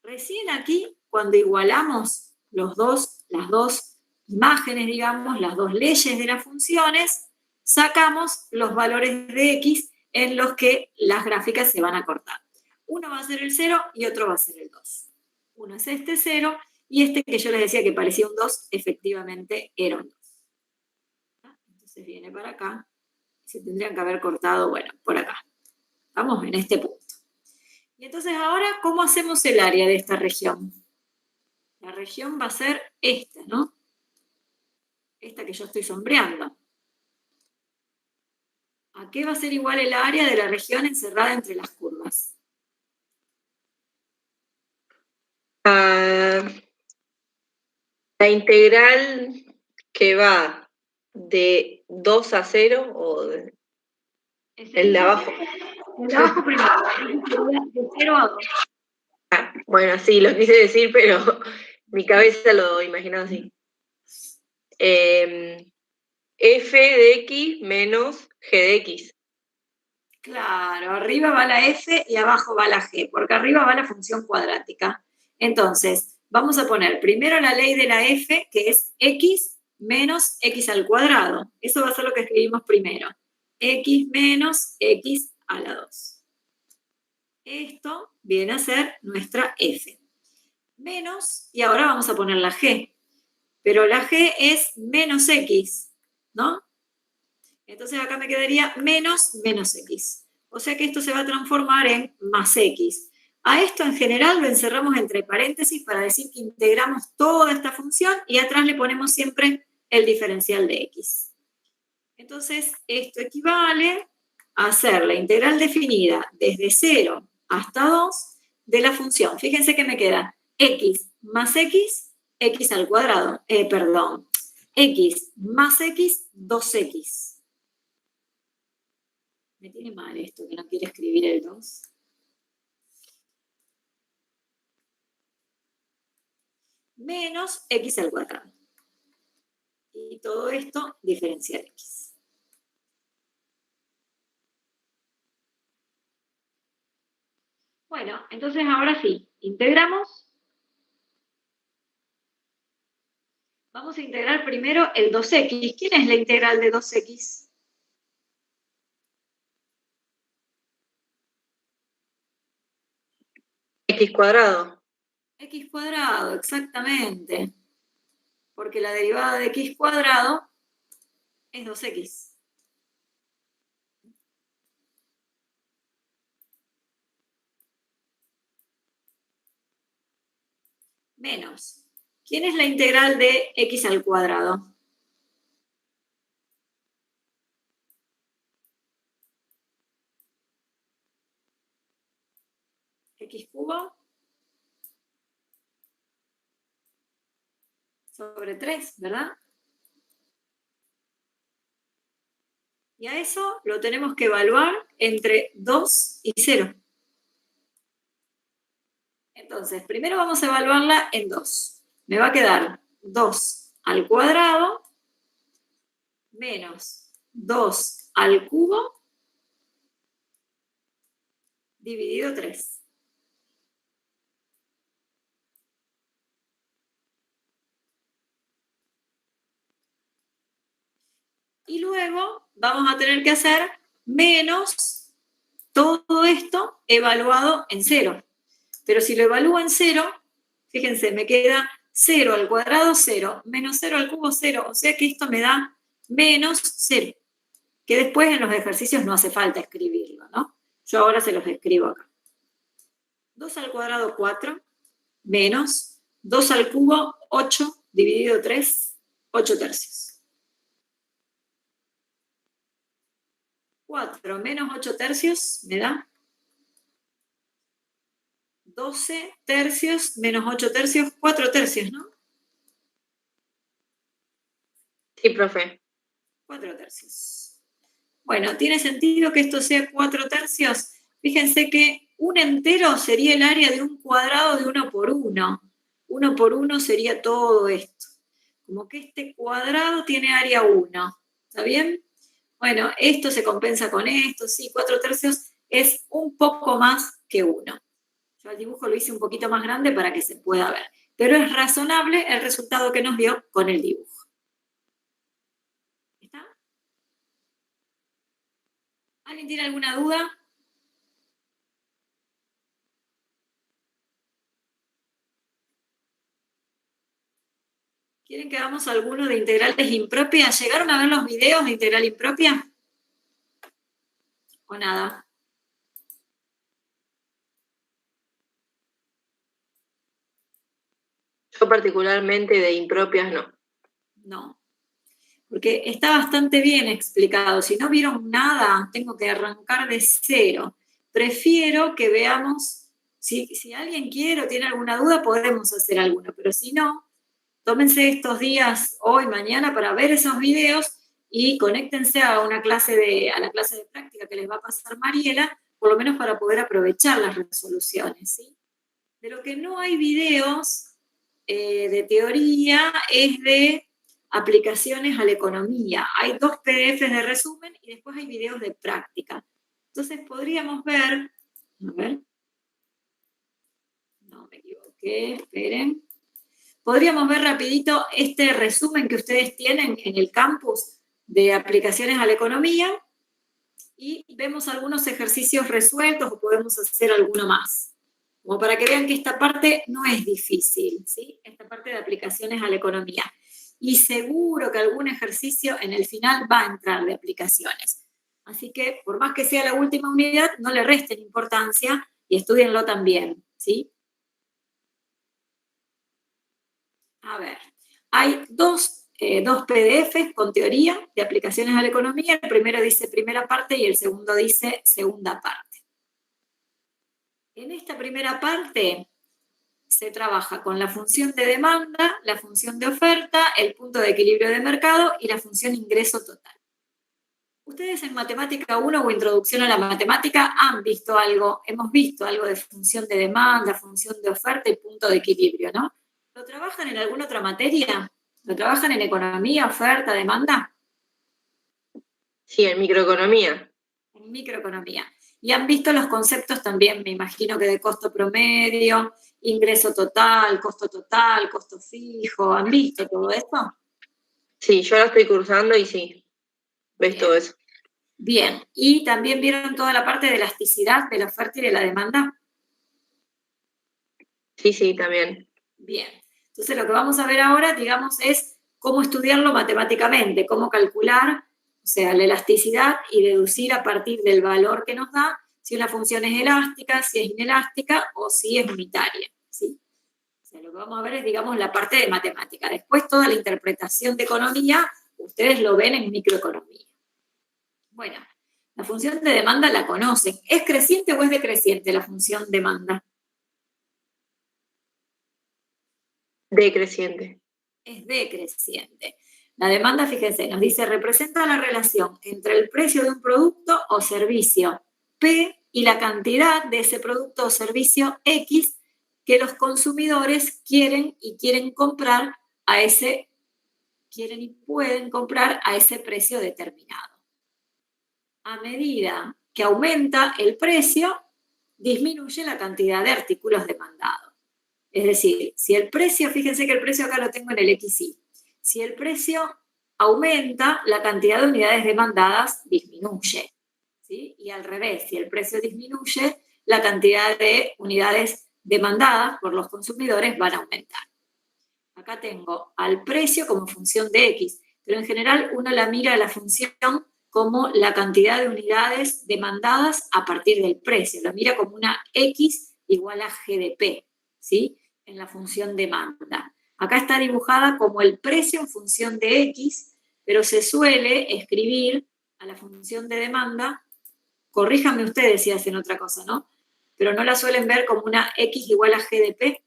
Recién aquí, cuando igualamos las dos imágenes, digamos, las dos leyes de las funciones, sacamos los valores de X en los que las gráficas se van a cortar. Uno va a ser el 0 y otro va a ser el 2. Uno es este 0 y este que yo les decía que parecía un 2, efectivamente era un 2. Entonces viene para acá. Se tendrían que haber cortado, bueno, por acá. Vamos en este punto. Y entonces ahora, ¿cómo hacemos el área de esta región? La región va a ser esta, ¿no? Esta que yo estoy sombreando. ¿A qué va a ser igual el área de la región encerrada entre las curvas? La integral que va de 2 a 0 o el de abajo. El de abajo primero. De 0 a 2. Bueno, sí, lo quise decir, pero mi cabeza lo imaginaba así. F de X menos G de X. Claro, arriba va la F y abajo va la G, porque arriba va la función cuadrática. Entonces, vamos a poner primero la ley de la F, que es X menos X al cuadrado. Eso va a ser lo que escribimos primero. X menos X a la 2. Esto viene a ser nuestra F. Menos, y ahora vamos a poner la G. Pero la G es menos X, ¿no? Entonces acá me quedaría menos X. O sea que esto se va a transformar en más X. A esto en general lo encerramos entre paréntesis para decir que integramos toda esta función y atrás le ponemos siempre el diferencial de X. Entonces esto equivale a hacer la integral definida desde 0 hasta 2 de la función. Fíjense que me queda X más X, X al cuadrado, X más X, 2X. Me tiene mal esto, que no quiere escribir el 2. Menos X al cuadrado. Y todo esto diferencial X. Bueno, entonces ahora sí, integramos. Vamos a integrar primero el 2X. ¿Quién es la integral de 2X? X cuadrado. X cuadrado, exactamente. Porque la derivada de X cuadrado es 2X. Menos. ¿Quién es la integral de X al cuadrado? X cubo sobre 3, ¿verdad? Y a eso lo tenemos que evaluar entre 2 y 0. Entonces, primero vamos a evaluarla en 2. Me va a quedar 2 al cuadrado menos 2 al cubo dividido 3. Y luego vamos a tener que hacer menos todo esto evaluado en 0. Pero si lo evalúo en 0, fíjense, me queda 0 al cuadrado, 0, menos 0 al cubo, 0. O sea que esto me da menos 0. Que después en los ejercicios no hace falta escribirlo, ¿no? Yo ahora se los escribo acá. 2 al cuadrado, 4, menos 2 al cubo, 8, dividido 3, 8 tercios. 4 menos 8 tercios me da 12 tercios menos 8 tercios, 4 tercios, ¿no? Sí, profe. 4 tercios. Bueno, ¿tiene sentido que esto sea 4 tercios? Fíjense que un entero sería el área de un cuadrado de 1 por 1. 1 por 1 sería todo esto. Como que este cuadrado tiene área 1. ¿Está bien? Bueno, esto se compensa con esto, sí, 4/3 es un poco más que 1. Yo el dibujo lo hice un poquito más grande para que se pueda ver. Pero es razonable el resultado que nos dio con el dibujo. ¿Está? ¿Alguien tiene alguna duda? ¿Quieren que hagamos alguno de integrales impropias? ¿Llegaron a ver los videos de integral impropia? ¿O nada? Yo particularmente de impropias no. No. Porque está bastante bien explicado. Si no vieron nada, tengo que arrancar de cero. Prefiero que veamos, si alguien quiere o tiene alguna duda, podemos hacer alguno, pero si no, tómense estos días, hoy, mañana, para ver esos videos y conéctense a la clase de práctica que les va a pasar Mariela, por lo menos para poder aprovechar las resoluciones, ¿sí? De lo que no hay videos de teoría es de aplicaciones a la economía. Hay 2 PDFs de resumen y después hay videos de práctica. Entonces podríamos ver, a ver, no me equivoqué, esperen. Podríamos ver rapidito este resumen que ustedes tienen en el campus de aplicaciones a la economía y vemos algunos ejercicios resueltos o podemos hacer alguno más. Como para que vean que esta parte no es difícil, ¿sí? Esta parte de aplicaciones a la economía. Y seguro que algún ejercicio en el final va a entrar de aplicaciones. Así que, por más que sea la última unidad, no le resten importancia y estudienlo también, ¿sí? A ver, hay dos PDFs con teoría de aplicaciones a la economía. El primero dice primera parte y el segundo dice segunda parte. En esta primera parte se trabaja con la función de demanda, la función de oferta, el punto de equilibrio de mercado y la función ingreso total. Ustedes en Matemática 1 o Introducción a la Matemática han visto algo, hemos visto algo de función de demanda, función de oferta y punto de equilibrio, ¿no? ¿Lo trabajan en alguna otra materia? ¿Lo trabajan en economía, oferta, demanda? Sí, en microeconomía. En microeconomía. Y han visto los conceptos también, me imagino que de costo promedio, ingreso total, costo fijo. ¿Han visto todo esto? Sí, yo la estoy cursando y sí, ves Bien. todo eso. Bien. ¿Y también vieron toda la parte de elasticidad de la oferta y de la demanda? Sí, sí, también. Bien. Entonces lo que vamos a ver ahora, digamos, es cómo estudiarlo matemáticamente, cómo calcular, o sea, la elasticidad y deducir a partir del valor que nos da si una función es elástica, si es inelástica o si es unitaria, ¿sí? O sea, lo que vamos a ver es, digamos, la parte de matemática. Después toda la interpretación de economía, ustedes lo ven en microeconomía. Bueno, la función de demanda la conocen. ¿Es creciente o es decreciente la función demanda? Decreciente. Es decreciente. La demanda, fíjense, nos dice, representa la relación entre el precio de un producto o servicio P y la cantidad de ese producto o servicio X que los consumidores quieren comprar a ese, quieren y pueden comprar a ese precio determinado. A medida que aumenta el precio, disminuye la cantidad de artículos demandados. Es decir, si el precio, fíjense que el precio acá lo tengo en el XY, si el precio aumenta, la cantidad de unidades demandadas disminuye, ¿sí? Y al revés, si el precio disminuye, la cantidad de unidades demandadas por los consumidores van a aumentar. Acá tengo al precio como función de X, pero en general uno la mira a la función como la cantidad de unidades demandadas a partir del precio, lo mira como una X igual a GDP, ¿sí? En la función demanda. Acá está dibujada como el precio en función de X, pero se suele escribir a la función de demanda, corríjanme ustedes si hacen otra cosa, ¿no? Pero no la suelen ver como una X igual a GDP,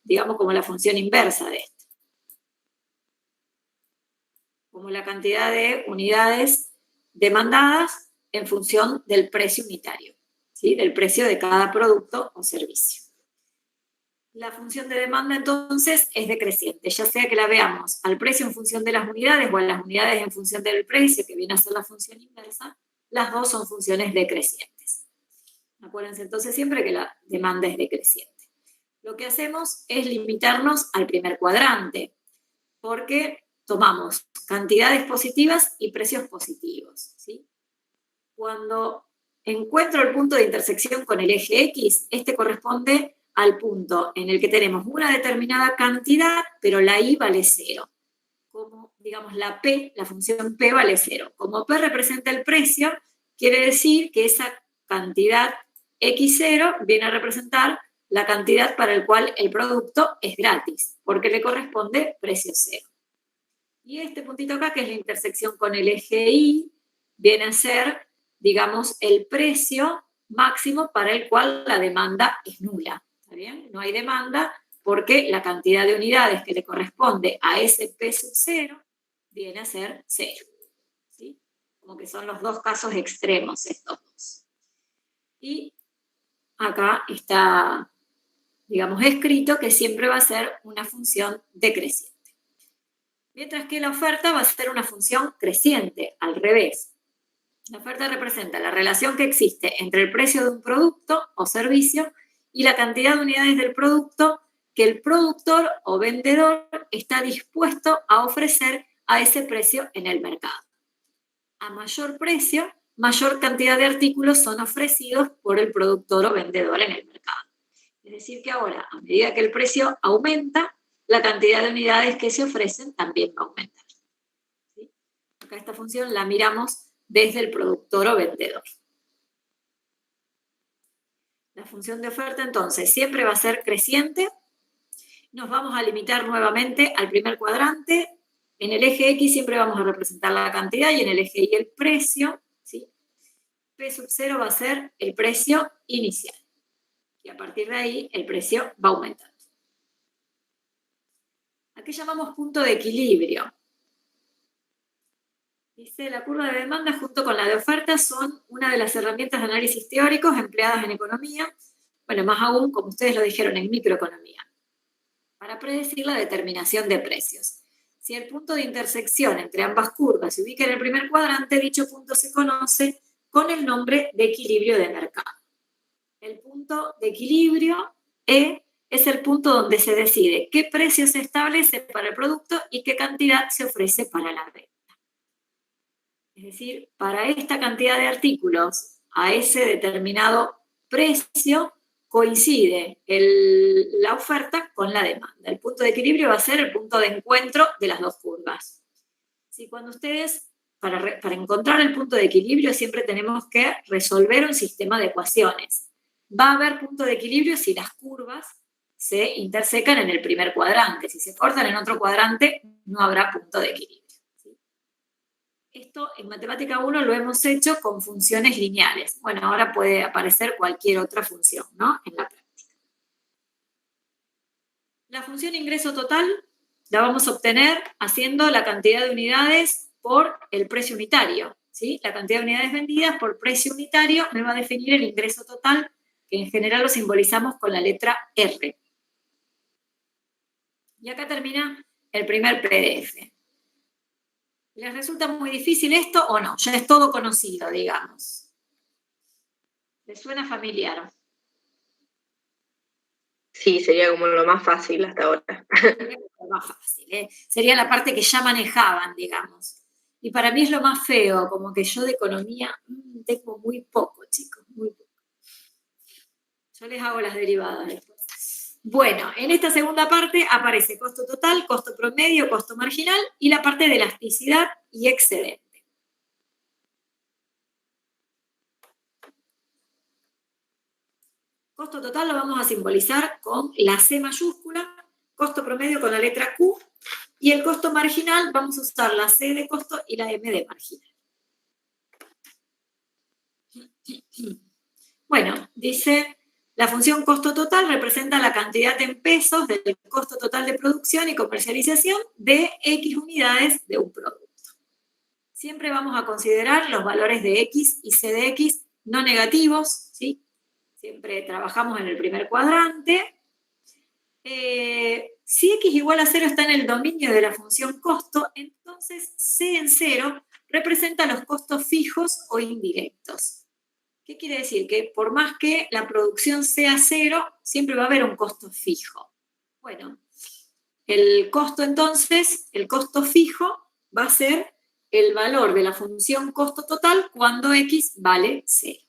digamos como la función inversa de esto. Como la cantidad de unidades demandadas en función del precio unitario. ¿sí? Del precio de cada producto o servicio. La función de demanda, entonces, es decreciente, ya sea que la veamos al precio en función de las unidades o a las unidades en función del precio, que viene a ser la función inversa, las dos son funciones decrecientes. Acuérdense entonces siempre que la demanda es decreciente. Lo que hacemos es limitarnos al primer cuadrante, porque tomamos cantidades positivas y precios positivos, ¿sí? Cuando encuentro el punto de intersección con el eje X, este corresponde al punto en el que tenemos una determinada cantidad, pero la Y vale 0. Como, digamos, la P, la función P vale 0. Como P representa el precio, quiere decir que esa cantidad X0 viene a representar la cantidad para el cual el producto es gratis, porque le corresponde precio 0. Y este puntito acá, que es la intersección con el eje Y, viene a ser, digamos, el precio máximo para el cual la demanda es nula. ¿Está bien? No hay demanda porque la cantidad de unidades que le corresponde a ese P sub 0 viene a ser 0. ¿Sí? Como que son los dos casos extremos estos dos. Y acá está, digamos, escrito que siempre va a ser una función decreciente. Mientras que la oferta va a ser una función creciente, al revés. La oferta representa la relación que existe entre el precio de un producto o servicio y la cantidad de unidades del producto que el productor o vendedor está dispuesto a ofrecer a ese precio en el mercado. A mayor precio, mayor cantidad de artículos son ofrecidos por el productor o vendedor en el mercado. Es decir, que ahora, a medida que el precio aumenta, la cantidad de unidades que se ofrecen también va a aumentar. ¿Sí? Acá esta función la miramos desde el productor o vendedor. La función de oferta, entonces, siempre va a ser creciente. Nos vamos a limitar nuevamente al primer cuadrante. En el eje X siempre vamos a representar la cantidad y en el eje Y el precio. ¿Sí? P sub 0 va a ser el precio inicial. Y a partir de ahí el precio va aumentando. Aquí llamamos punto de equilibrio. Dice, la curva de demanda junto con la de oferta son una de las herramientas de análisis teóricos empleadas en economía, bueno, más aún, como ustedes lo dijeron, en microeconomía, para predecir la determinación de precios. Si el punto de intersección entre ambas curvas se ubica en el primer cuadrante, dicho punto se conoce con el nombre de equilibrio de mercado. El punto de equilibrio E es el punto donde se decide qué precio se establece para el producto y qué cantidad se ofrece para la venta. Es decir, para esta cantidad de artículos, a ese determinado precio, coincide la oferta con la demanda. El punto de equilibrio va a ser el punto de encuentro de las dos curvas. Si cuando ustedes, para encontrar el punto de equilibrio, siempre tenemos que resolver un sistema de ecuaciones. Va a haber punto de equilibrio si las curvas se intersecan en el primer cuadrante. Si se cortan en otro cuadrante, no habrá punto de equilibrio. Esto en Matemática 1 lo hemos hecho con funciones lineales. Bueno, ahora puede aparecer cualquier otra función, ¿no? En la práctica. La función ingreso total la vamos a obtener haciendo la cantidad de unidades por el precio unitario, ¿sí? La cantidad de unidades vendidas por precio unitario me va a definir el ingreso total, que en general lo simbolizamos con la letra R. Y acá termina el primer PDF. ¿Les resulta muy difícil esto o no? Ya es todo conocido, digamos. ¿Les suena familiar? Sí, sería como lo más fácil hasta ahora. Sería lo más fácil, ¿eh? Sería la parte que ya manejaban, digamos. Y para mí es lo más feo, como que yo de economía tengo muy poco, chicos, muy poco. Yo les hago las derivadas después. Bueno, en esta segunda parte aparece costo total, costo promedio, costo marginal y la parte de elasticidad y excedente. Costo total lo vamos a simbolizar con la C mayúscula, costo promedio con la letra Q, y el costo marginal vamos a usar la C de costo y la M de marginal. Bueno, dice, la función costo total representa la cantidad en pesos del costo total de producción y comercialización de X unidades de un producto. Siempre vamos a considerar los valores de X y C de X no negativos, ¿sí? Siempre trabajamos en el primer cuadrante. Si x igual a 0 está en el dominio de la función costo, entonces C en 0 representa los costos fijos o indirectos. ¿Qué quiere decir? Que por más que la producción sea 0, siempre va a haber un costo fijo. Bueno, el costo entonces, el costo fijo va a ser el valor de la función costo total cuando x vale 0.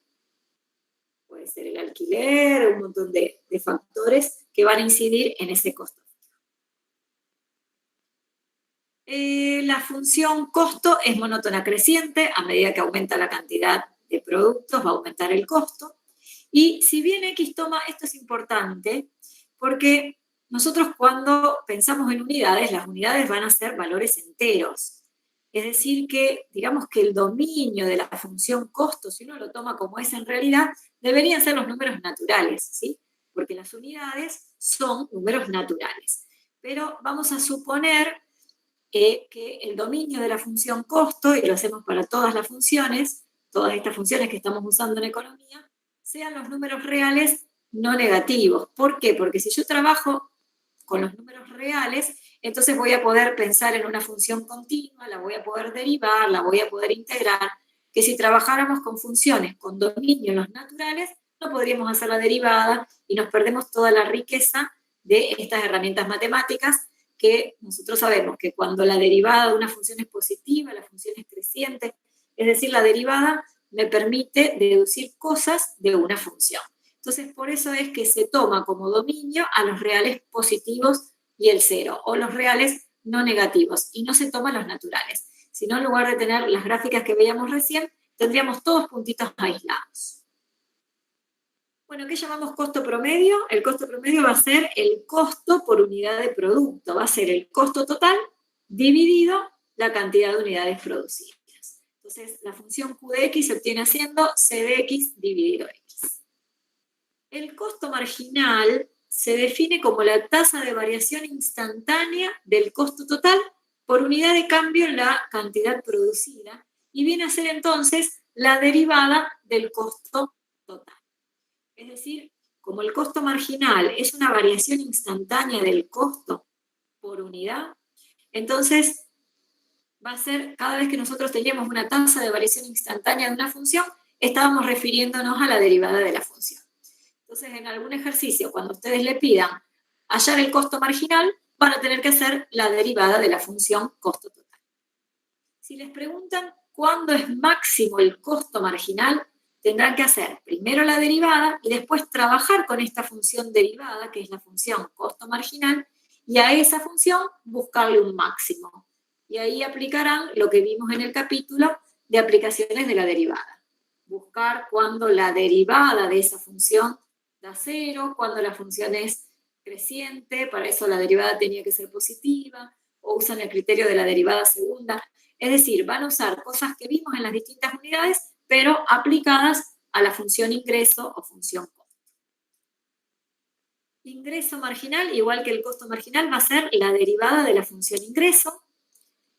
Puede ser el alquiler, un montón de factores que van a incidir en ese costo. La función costo es monótona creciente. A medida que aumenta la cantidad de productos, va a aumentar el costo. Y si bien x toma, esto es importante, porque nosotros cuando pensamos en unidades, las unidades van a ser valores enteros. Es decir que, digamos que el dominio de la función costo, si uno lo toma como es en realidad, deberían ser los números naturales, ¿sí? Porque las unidades son números naturales. Pero vamos a suponer que el dominio de la función costo, y lo hacemos para todas las funciones, todas estas funciones que estamos usando en economía, sean los números reales no negativos. ¿Por qué? Porque si yo trabajo con los números reales, entonces voy a poder pensar en una función continua, la voy a poder derivar, la voy a poder integrar, que si trabajáramos con funciones con dominio en los naturales, no podríamos hacer la derivada y nos perdemos toda la riqueza de estas herramientas matemáticas que nosotros sabemos que cuando la derivada de una función es positiva, la función es creciente, es decir, la derivada me permite deducir cosas de una función. Entonces, por eso es que se toma como dominio a los reales positivos y el 0, o los reales no negativos, y no se toman los naturales. Si no, en lugar de tener las gráficas que veíamos recién, tendríamos todos puntitos aislados. Bueno, ¿qué llamamos costo promedio? El costo promedio va a ser el costo por unidad de producto, va a ser el costo total dividido la cantidad de unidades producidas. Entonces, la función Q de X se obtiene haciendo C de X dividido X. El costo marginal se define como la tasa de variación instantánea del costo total por unidad de cambio en la cantidad producida y viene a ser entonces la derivada del costo total. Es decir, como el costo marginal es una variación instantánea del costo por unidad, entonces va a ser, cada vez que nosotros teníamos una tasa de variación instantánea de una función, estábamos refiriéndonos a la derivada de la función. Entonces, en algún ejercicio, cuando ustedes le pidan hallar el costo marginal, van a tener que hacer la derivada de la función costo total. Si les preguntan cuándo es máximo el costo marginal, tendrán que hacer primero la derivada y después trabajar con esta función derivada, que es la función costo marginal, y a esa función buscarle un máximo. Y ahí aplicarán lo que vimos en el capítulo de aplicaciones de la derivada. Buscar cuando la derivada de esa función da 0, cuando la función es creciente, para eso la derivada tenía que ser positiva, o usan el criterio de la derivada segunda. Es decir, van a usar cosas que vimos en las distintas unidades, pero aplicadas a la función ingreso o función costo. Ingreso marginal, igual que el costo marginal, va a ser la derivada de la función ingreso.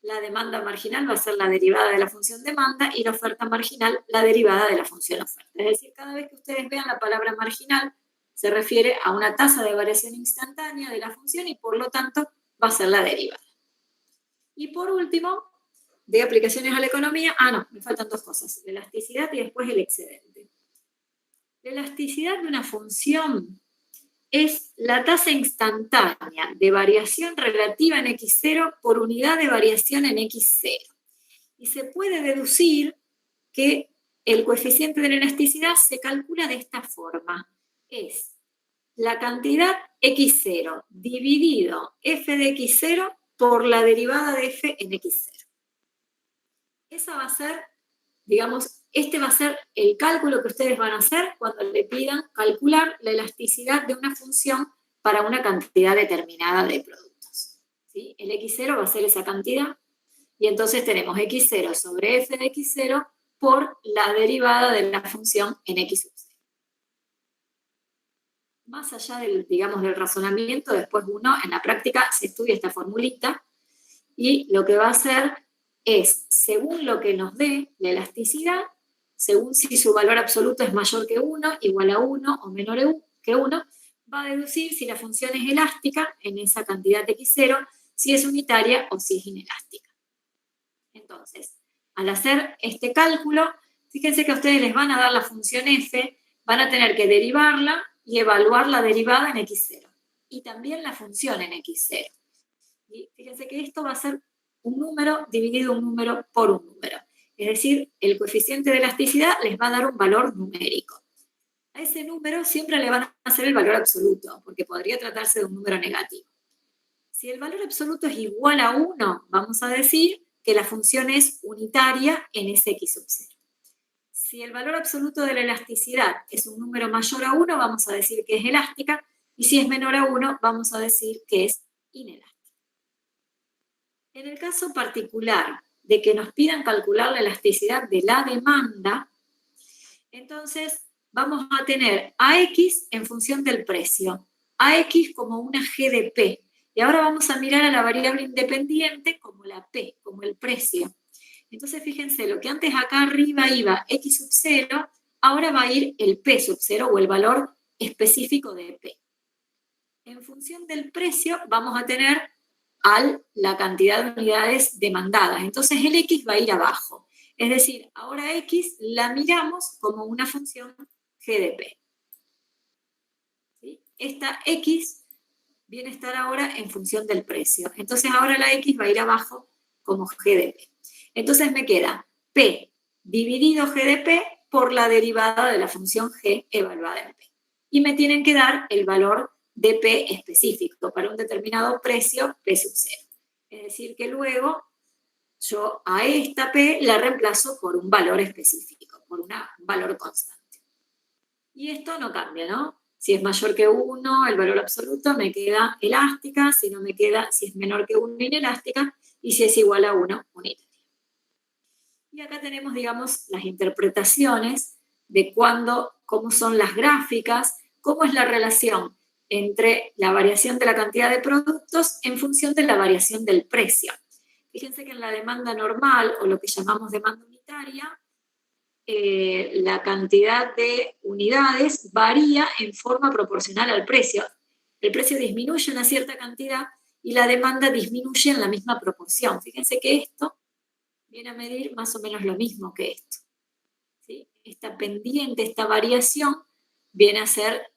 La demanda marginal va a ser la derivada de la función demanda y la oferta marginal, la derivada de la función oferta. Es decir, cada vez que ustedes vean la palabra marginal, se refiere a una tasa de variación instantánea de la función y por lo tanto va a ser la derivada. Y por último, de aplicaciones a la economía, me faltan dos cosas, la elasticidad y después el excedente. La elasticidad de una función es la tasa instantánea de variación relativa en x0 por unidad de variación en x0. Y se puede deducir que el coeficiente de la elasticidad se calcula de esta forma. Es la cantidad x0 dividido f de x0 por la derivada de f en x0. Esa va a ser, digamos, este va a ser el cálculo que ustedes van a hacer cuando le pidan calcular la elasticidad de una función para una cantidad determinada de productos. ¿Sí? El x0 va a ser esa cantidad y entonces tenemos x0 sobre f de x0 por la derivada de la función en x sub 0. Más allá del, digamos, del razonamiento, después uno en la práctica se estudia esta formulita y lo que va a hacer es, según lo que nos dé la elasticidad, según si su valor absoluto es mayor que 1, igual a 1 o menor que 1, va a deducir si la función es elástica en esa cantidad x0, si es unitaria o si es inelástica. Entonces, al hacer este cálculo, fíjense que a ustedes les van a dar la función f, van a tener que derivarla y evaluar la derivada en x0, y también la función en x0. Y fíjense que esto va a ser un número dividido un número por un número. Es decir, el coeficiente de elasticidad les va a dar un valor numérico. A ese número siempre le van a hacer el valor absoluto, porque podría tratarse de un número negativo. Si el valor absoluto es igual a 1, vamos a decir que la función es unitaria en ese x sub 0. Si el valor absoluto de la elasticidad es un número mayor a 1, vamos a decir que es elástica, y si es menor a 1, vamos a decir que es inelástica. En el caso particular de que nos pidan calcular la elasticidad de la demanda, entonces vamos a tener a X en función del precio, a X como una G de P, y ahora vamos a mirar a la variable independiente como la P, como el precio. Entonces fíjense, lo que antes acá arriba iba X sub 0, ahora va a ir el P sub 0 o el valor específico de P. En función del precio vamos a tener la cantidad de unidades demandadas. Entonces el X va a ir abajo. Es decir, ahora X la miramos como una función G de P. ¿Sí? Esta X viene a estar ahora en función del precio. Entonces ahora la X va a ir abajo como G de P. Entonces me queda P dividido G de P por la derivada de la función G evaluada en P. Y me tienen que dar el valor de P específico para un determinado precio P sub 0. Es decir, que luego yo a esta P la reemplazo por un valor específico, por un valor constante. Y esto no cambia, ¿no? Si es mayor que 1, el valor absoluto me queda elástica, si no me queda, si es menor que 1, inelástica, y si es igual a 1, unitaria. Y acá tenemos, digamos, las interpretaciones de cómo son las gráficas, cómo es la relación entre la variación de la cantidad de productos en función de la variación del precio. Fíjense que en la demanda normal, o lo que llamamos demanda unitaria, la cantidad de unidades varía en forma proporcional al precio. El precio disminuye una cierta cantidad y la demanda disminuye en la misma proporción. Fíjense que esto viene a medir más o menos lo mismo que esto. ¿Sí? Esta pendiente, esta variación, viene a ser,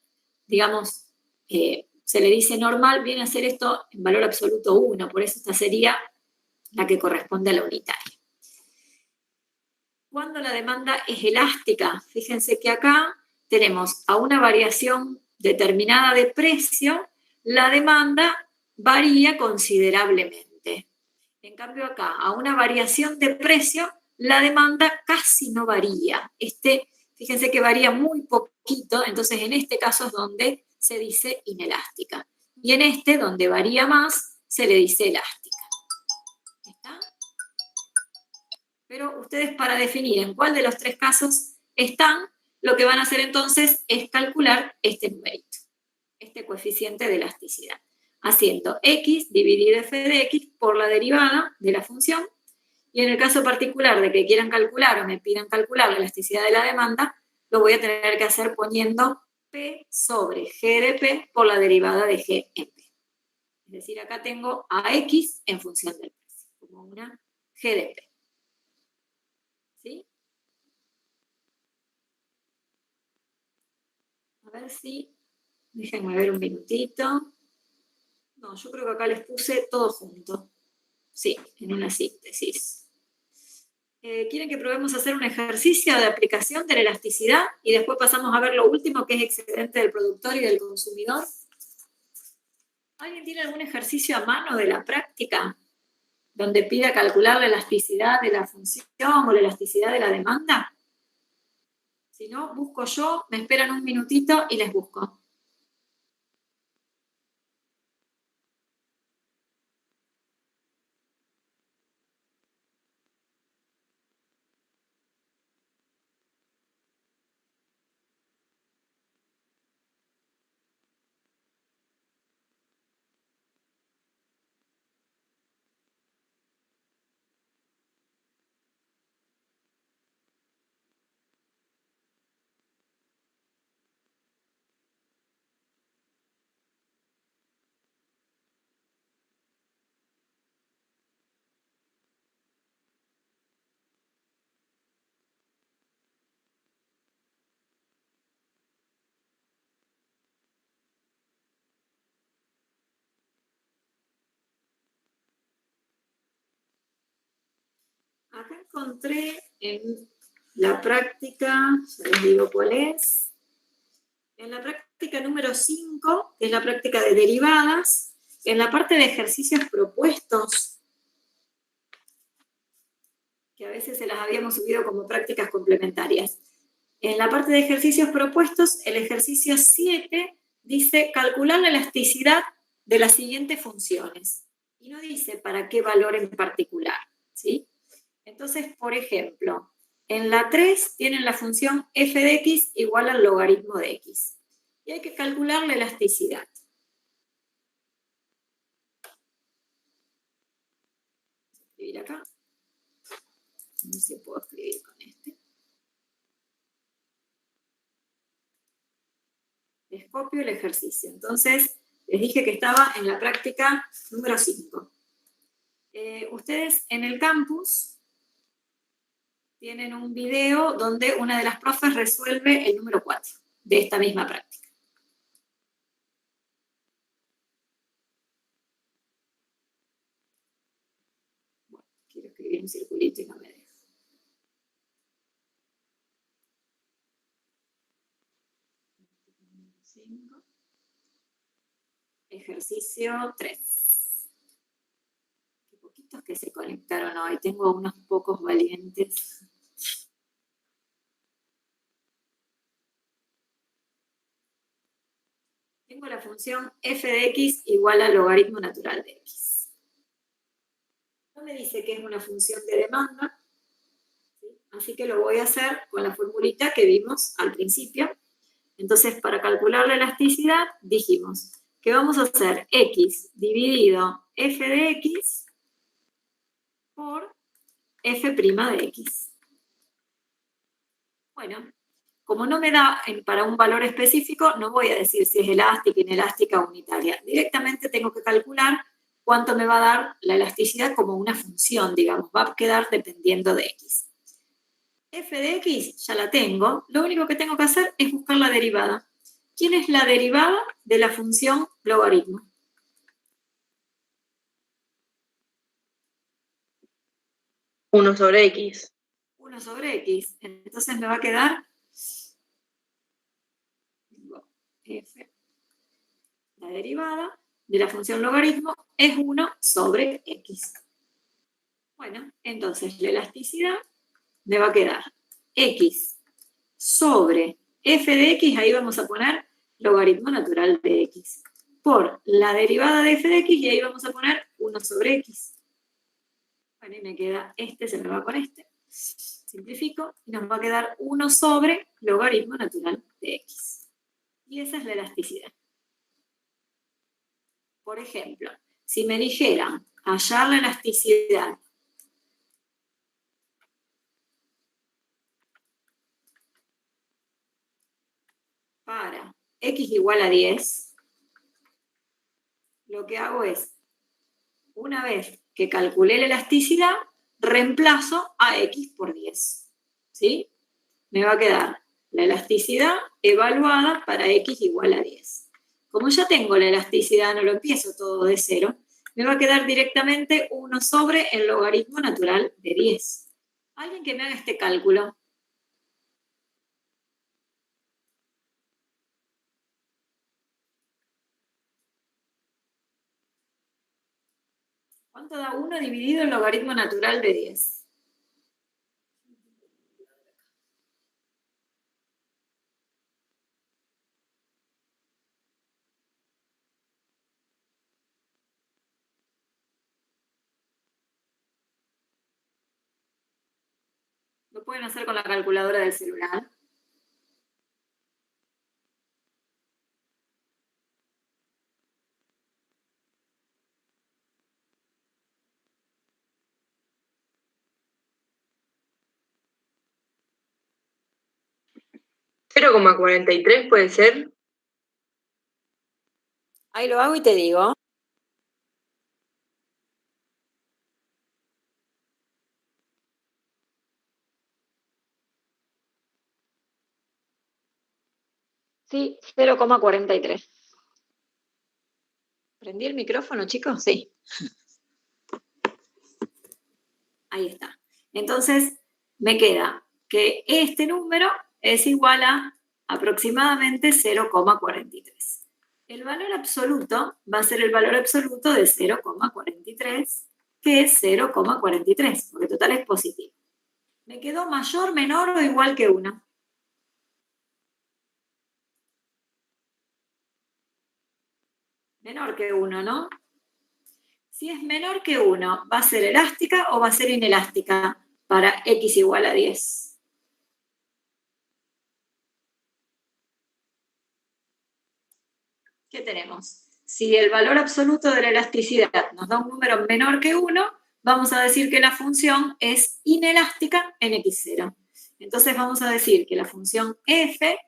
digamos, se le dice normal, viene a ser esto en valor absoluto 1, por eso esta sería la que corresponde a la unitaria. Cuando la demanda es elástica, fíjense que acá tenemos a una variación determinada de precio, la demanda varía considerablemente. En cambio acá, a una variación de precio, la demanda casi no varía. Fíjense que varía muy poquito, entonces en este caso es donde se dice inelástica. Y en este, donde varía más, se le dice elástica. ¿Está? Pero ustedes, para definir en cuál de los tres casos están, lo que van a hacer entonces es calcular este numerito, este coeficiente de elasticidad, haciendo x dividido f de x por la derivada de la función. Y en el caso particular de que quieran calcular o me pidan calcular la elasticidad de la demanda, lo voy a tener que hacer poniendo p sobre g de p por la derivada de g en p. Es decir, acá tengo a x en función del precio, como una g de p. ¿Sí? A ver si, déjenme ver un minutito. No, yo creo que acá les puse todo junto. Sí, en una síntesis. ¿Quieren que probemos a hacer un ejercicio de aplicación de la elasticidad y después pasamos a ver lo último, que es excedente del productor y del consumidor? ¿Alguien tiene algún ejercicio a mano de la práctica donde pida calcular la elasticidad de la función o la elasticidad de la demanda? Si no, busco yo, me esperan un minutito y les busco. acá encontré en la práctica, ya les digo cuál es, en la práctica número 5, que es la práctica de derivadas, en la parte de ejercicios propuestos, que a veces se las habíamos subido como prácticas complementarias. En la parte de ejercicios propuestos, el ejercicio 7 dice calcular la elasticidad de las siguientes funciones. Y no dice para qué valor en particular, ¿sí? Entonces, por ejemplo, en la 3 tienen la función f de x igual al logaritmo de x. Y hay que calcular la elasticidad. Voy a escribir acá. No sé si puedo escribir con este. Les copio el ejercicio. Entonces, les dije que estaba en la práctica número 5. Ustedes en el campus tienen un video donde una de las profes resuelve el número 4 de esta misma práctica. Bueno, quiero escribir un circulito y no me deja. Ejercicio 3. Qué poquitos que se conectaron hoy. Tengo unos pocos valientes. Tengo la función f de x igual al logaritmo natural de x. No me dice que es una función de demanda, ¿sí? Así que lo voy a hacer con la formulita que vimos al principio. Entonces, para calcular la elasticidad, dijimos que vamos a hacer x dividido f de x por f' de x. Bueno, como no me da para un valor específico, no voy a decir si es elástica, inelástica o unitaria. Directamente tengo que calcular cuánto me va a dar la elasticidad como una función, digamos, va a quedar dependiendo de x. F de x ya la tengo, lo único que tengo que hacer es buscar la derivada. ¿Quién es la derivada de la función logaritmo? Uno sobre x. 1 sobre x. Entonces me va a quedar f. La derivada de la función logaritmo es 1 sobre x. Bueno, entonces la elasticidad me va a quedar x sobre f de x, ahí vamos a poner logaritmo natural de x, por la derivada de f de x, y ahí vamos a poner 1 sobre x. Bueno, y me queda este, se me va con este. Simplifico, y nos va a quedar 1 sobre logaritmo natural de x. Y esa es la elasticidad. Por ejemplo, si me dijeran hallar la elasticidad para x igual a 10, lo que hago es, una vez que calculé la elasticidad, reemplazo a x por 10. ¿Sí? Me va a quedar la elasticidad evaluada para x igual a 10. Como ya tengo la elasticidad, no lo empiezo todo de cero, me va a quedar directamente 1 sobre el logaritmo natural de 10. ¿Alguien que me haga este cálculo? ¿Cuánto da 1 dividido el logaritmo natural de 10? Lo pueden hacer con la calculadora del celular. ¿0,43 puede ser? Ahí lo hago y te digo. Sí, 0,43. ¿Prendí el micrófono, chicos? Sí. Ahí está. Entonces, me queda que este número es igual a aproximadamente 0,43. El valor absoluto va a ser el valor absoluto de 0,43, que es 0,43, porque total es positivo. Me quedó mayor, menor o igual que 1. Menor que 1, ¿no? Si es menor que 1, ¿va a ser elástica o va a ser inelástica para x igual a 10? ¿Qué tenemos? Si el valor absoluto de la elasticidad nos da un número menor que 1, vamos a decir que la función es inelástica en x0. Entonces vamos a decir que la función f,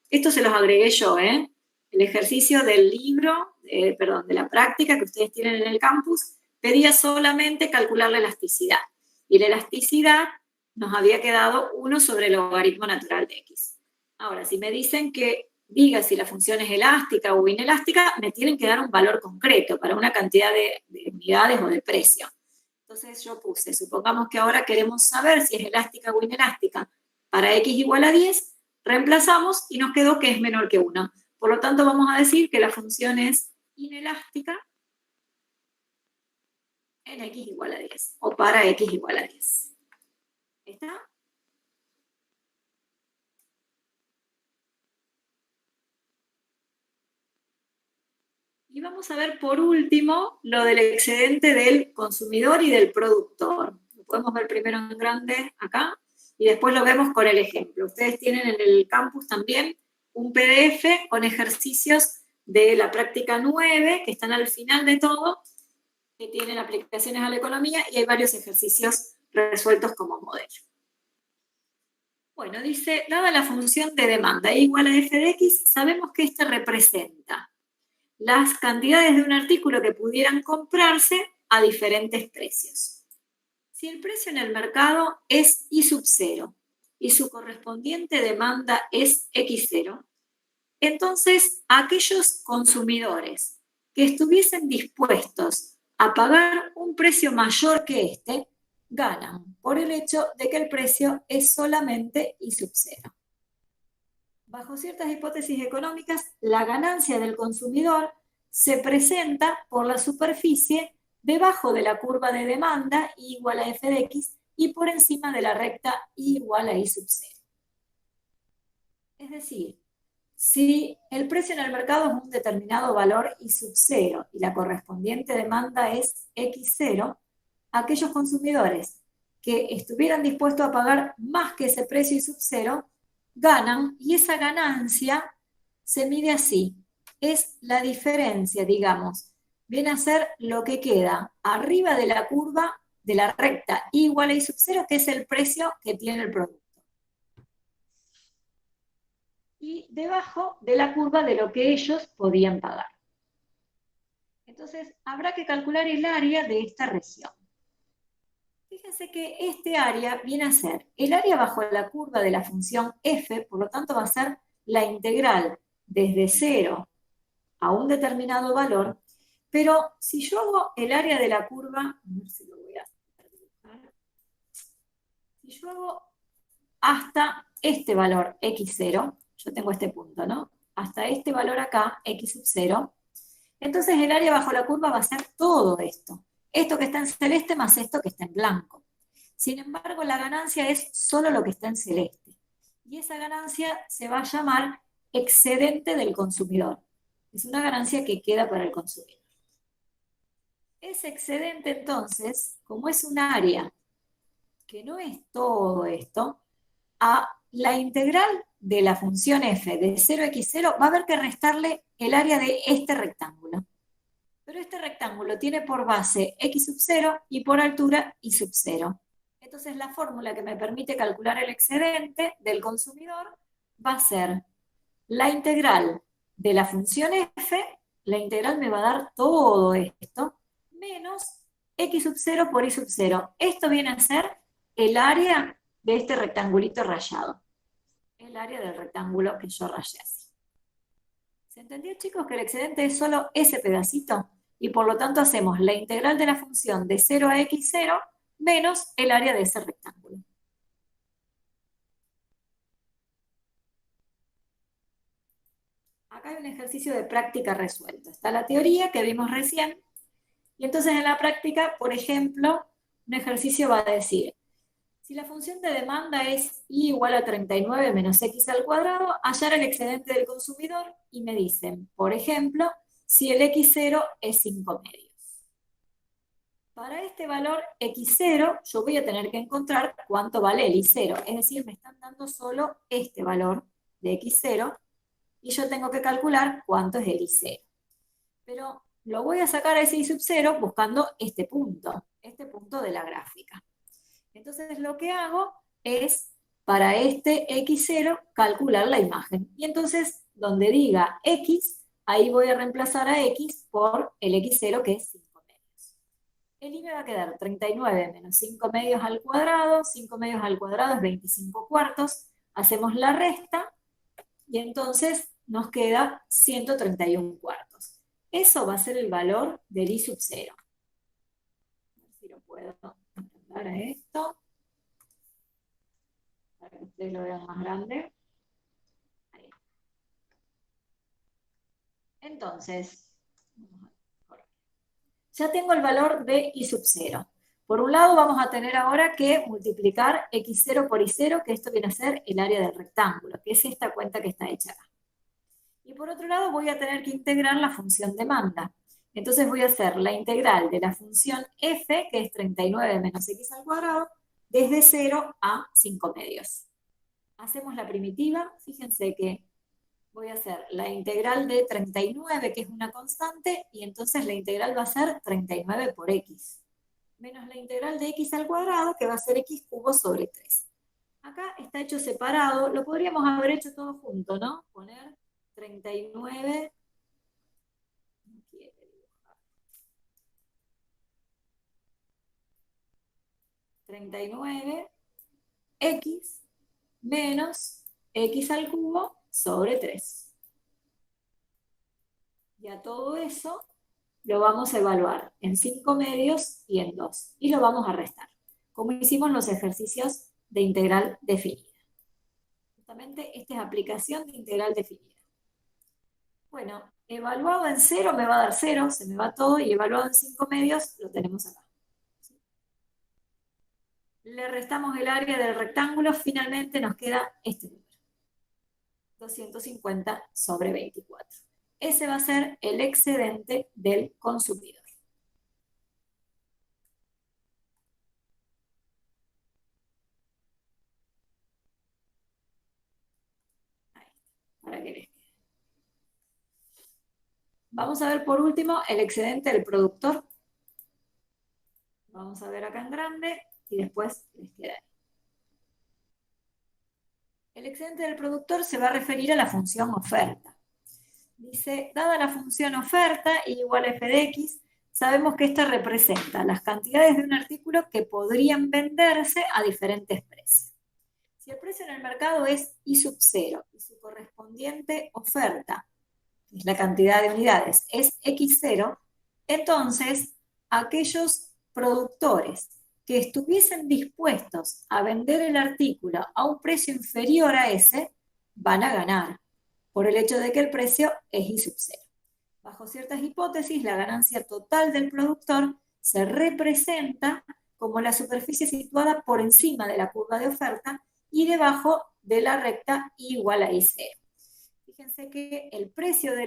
esto se los agregué yo, el ejercicio del libro, de la práctica que ustedes tienen en el campus, pedía solamente calcular la elasticidad. Y la elasticidad nos había quedado 1 sobre el logaritmo natural de x. Ahora, si me dicen que diga si la función es elástica o inelástica, me tienen que dar un valor concreto para una cantidad de unidades o de precio. Entonces yo puse, supongamos que ahora queremos saber si es elástica o inelástica. Para x igual a 10, reemplazamos y nos quedó que es menor que 1. Por lo tanto, vamos a decir que la función es inelástica en x igual a 10, o para x igual a 10. ¿Está? Y vamos a ver por último lo del excedente del consumidor y del productor. Lo podemos ver primero en grande acá y después lo vemos con el ejemplo. Ustedes tienen en el campus también un PDF con ejercicios de la práctica 9 que están al final de todo, que tienen aplicaciones a la economía y hay varios ejercicios resueltos como modelo. Bueno, dice, dada la función de demanda E igual a f de x, sabemos que esta representa las cantidades de un artículo que pudieran comprarse a diferentes precios. Si el precio en el mercado es I sub 0 y su correspondiente demanda es X0, entonces aquellos consumidores que estuviesen dispuestos a pagar un precio mayor que este, ganan por el hecho de que el precio es solamente I sub 0. Bajo ciertas hipótesis económicas, la ganancia del consumidor se presenta por la superficie debajo de la curva de demanda I igual a f de x y por encima de la recta I igual a I sub 0. Es decir, si el precio en el mercado es un determinado valor I sub 0 y la correspondiente demanda es X0, aquellos consumidores que estuvieran dispuestos a pagar más que ese precio I sub 0 ganan, y esa ganancia se mide así. Es la diferencia, digamos, viene a ser lo que queda arriba de la curva de la recta I igual a I sub 0, que es el precio que tiene el producto. Y debajo de la curva de lo que ellos podían pagar. Entonces, habrá que calcular el área de esta región. Fíjense que este área viene a ser el área bajo la curva de la función f, por lo tanto va a ser la integral desde 0 a un determinado valor, pero si yo hago el área de la curva, a ver si lo voy a dibujar, si yo hago hasta este valor x0, yo tengo este punto, ¿no? Hasta este valor acá, x sub 0, entonces el área bajo la curva va a ser todo esto. Esto que está en celeste más esto que está en blanco. Sin embargo, la ganancia es solo lo que está en celeste. Y esa ganancia se va a llamar excedente del consumidor. Es una ganancia que queda para el consumidor. Ese excedente, entonces, como es un área que no es todo esto, a la integral de la función f de 0x0 va a haber que restarle el área de este rectángulo. Pero este rectángulo tiene por base x sub 0 y por altura y sub 0. Entonces la fórmula que me permite calcular el excedente del consumidor va a ser la integral de la función f, la integral me va a dar todo esto, menos x sub 0 por y sub 0. Esto viene a ser el área de este rectangulito rayado. El área del rectángulo que yo rayé así. ¿Se entendió, chicos, que el excedente es solo ese pedacito? Y por lo tanto hacemos la integral de la función de 0 a x0 menos el área de ese rectángulo. Acá hay un ejercicio de práctica resuelto. Está la teoría que vimos recién, y entonces en la práctica, por ejemplo, un ejercicio va a decir, si la función de demanda es y igual a 39 menos x al cuadrado, hallar el excedente del consumidor y me dicen, por ejemplo, si el x0 es 5 medios. Para este valor x0, yo voy a tener que encontrar cuánto vale el y0, es decir, me están dando solo este valor de x0 y yo tengo que calcular cuánto es el y0. Pero lo voy a sacar a ese y sub 0 buscando este punto de la gráfica. Entonces lo que hago es, para este x0, calcular la imagen. Y entonces, donde diga x, ahí voy a reemplazar a x por el x0, que es 5 medios. El y me va a quedar 39 menos 5 medios al cuadrado. 5 medios al cuadrado es 25 cuartos. Hacemos la resta y entonces nos queda 131 cuartos. Eso va a ser el valor del i sub 0. A ver si lo puedo mandar a esto, para que ustedes lo vean más grande. Ahí. Entonces, ya tengo el valor de i sub 0. Por un lado vamos a tener ahora que multiplicar x0 por y0, que esto viene a ser el área del rectángulo, que es esta cuenta que está hecha acá. Y por otro lado voy a tener que integrar la función demanda. Entonces voy a hacer la integral de la función f, que es 39 menos x al cuadrado, desde 0 a 5 medios. Hacemos la primitiva, fíjense que voy a hacer la integral de 39, que es una constante, y entonces la integral va a ser 39 por x, menos la integral de x al cuadrado, que va a ser x cubo sobre 3. Acá está hecho separado, lo podríamos haber hecho todo junto, ¿no? Poner 39, no quiere dibujar, 39 x menos x al cubo sobre 3. Y a todo eso lo vamos a evaluar en 5 medios y en 2. Y lo vamos a restar, como hicimos los ejercicios de integral definida. Justamente esta es aplicación de integral definida. Bueno, evaluado en 0 me va a dar 0, se me va todo, y evaluado en 5 medios lo tenemos acá. Le restamos el área del rectángulo, finalmente nos queda este número, 250 sobre 24. Ese va a ser el excedente del consumidor. Ahí, para que les quede. Vamos a ver por último el excedente del productor. Vamos a ver acá en grande y después les queda ahí. El excedente del productor se va a referir a la función oferta. Dice, dada la función oferta igual a f de x, sabemos que esta representa las cantidades de un artículo que podrían venderse a diferentes precios. Si el precio en el mercado es I sub 0 y su correspondiente oferta, que es la cantidad de unidades, es x0, entonces aquellos productores que estuviesen dispuestos a vender el artículo a un precio inferior a ese, van a ganar, por el hecho de que el precio es I sub 0. Bajo ciertas hipótesis, la ganancia total del productor se representa como la superficie situada por encima de la curva de oferta y debajo de la recta igual a I0. Fíjense que el precio de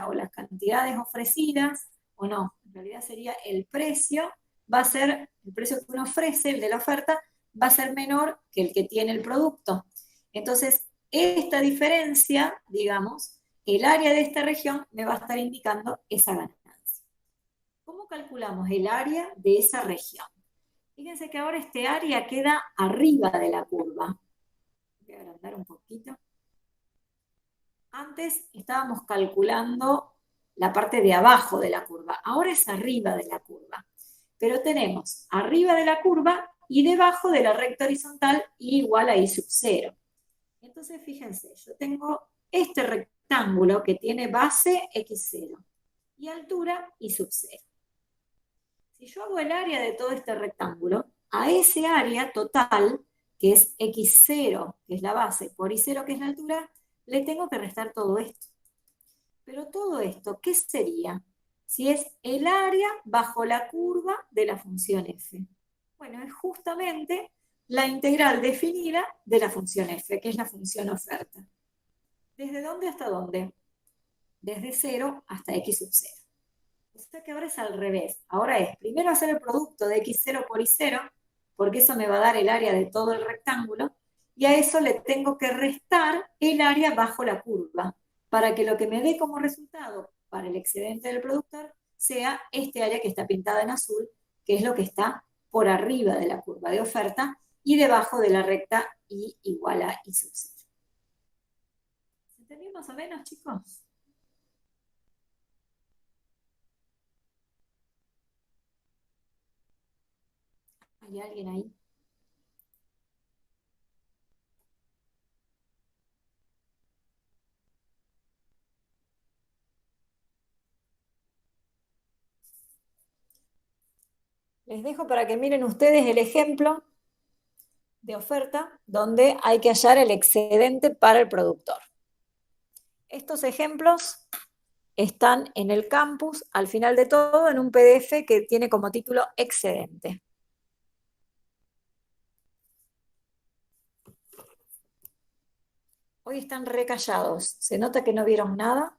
o las cantidades ofrecidas, o no, en realidad sería el precio, va a ser, el precio que uno ofrece, el de la oferta, va a ser menor que el que tiene el producto. Entonces, esta diferencia, digamos, el área de esta región me va a estar indicando esa ganancia. ¿Cómo calculamos el área de esa región? Fíjense que ahora este área queda arriba de la curva. Voy a agrandar un poquito. Antes estábamos calculando la parte de abajo de la curva, ahora es arriba de la curva. Pero tenemos arriba de la curva y debajo de la recta horizontal igual a I sub 0. Entonces, fíjense, yo tengo este rectángulo que tiene base x0 y altura I sub 0. Si Si yo hago el área de todo este rectángulo, a ese área total, que es x0, que es la base, por y0, que es la altura, le tengo que restar todo esto. Pero todo esto, ¿qué sería? Si es el área bajo la curva de la función f. Bueno, es justamente la integral definida de la función f, que es la función oferta. ¿Desde dónde hasta dónde? Desde 0 hasta x sub 0. O sea que ahora es al revés. Ahora es primero hacer el producto de x0 por y0, porque eso me va a dar el área de todo el rectángulo, y a eso le tengo que restar el área bajo la curva, para que lo que me dé como resultado para el excedente del productor sea este área que está pintada en azul, que es lo que está por arriba de la curva de oferta y debajo de la recta y igual a y sub 0. ¿Se entendió más o menos, chicos? ¿Hay alguien ahí? Les dejo para que miren ustedes el ejemplo de oferta donde hay que hallar el excedente para el productor. Estos ejemplos están en el campus, al final de todo, en un PDF que tiene como título excedente. Hoy están recallados. ¿Se nota que no vieron nada?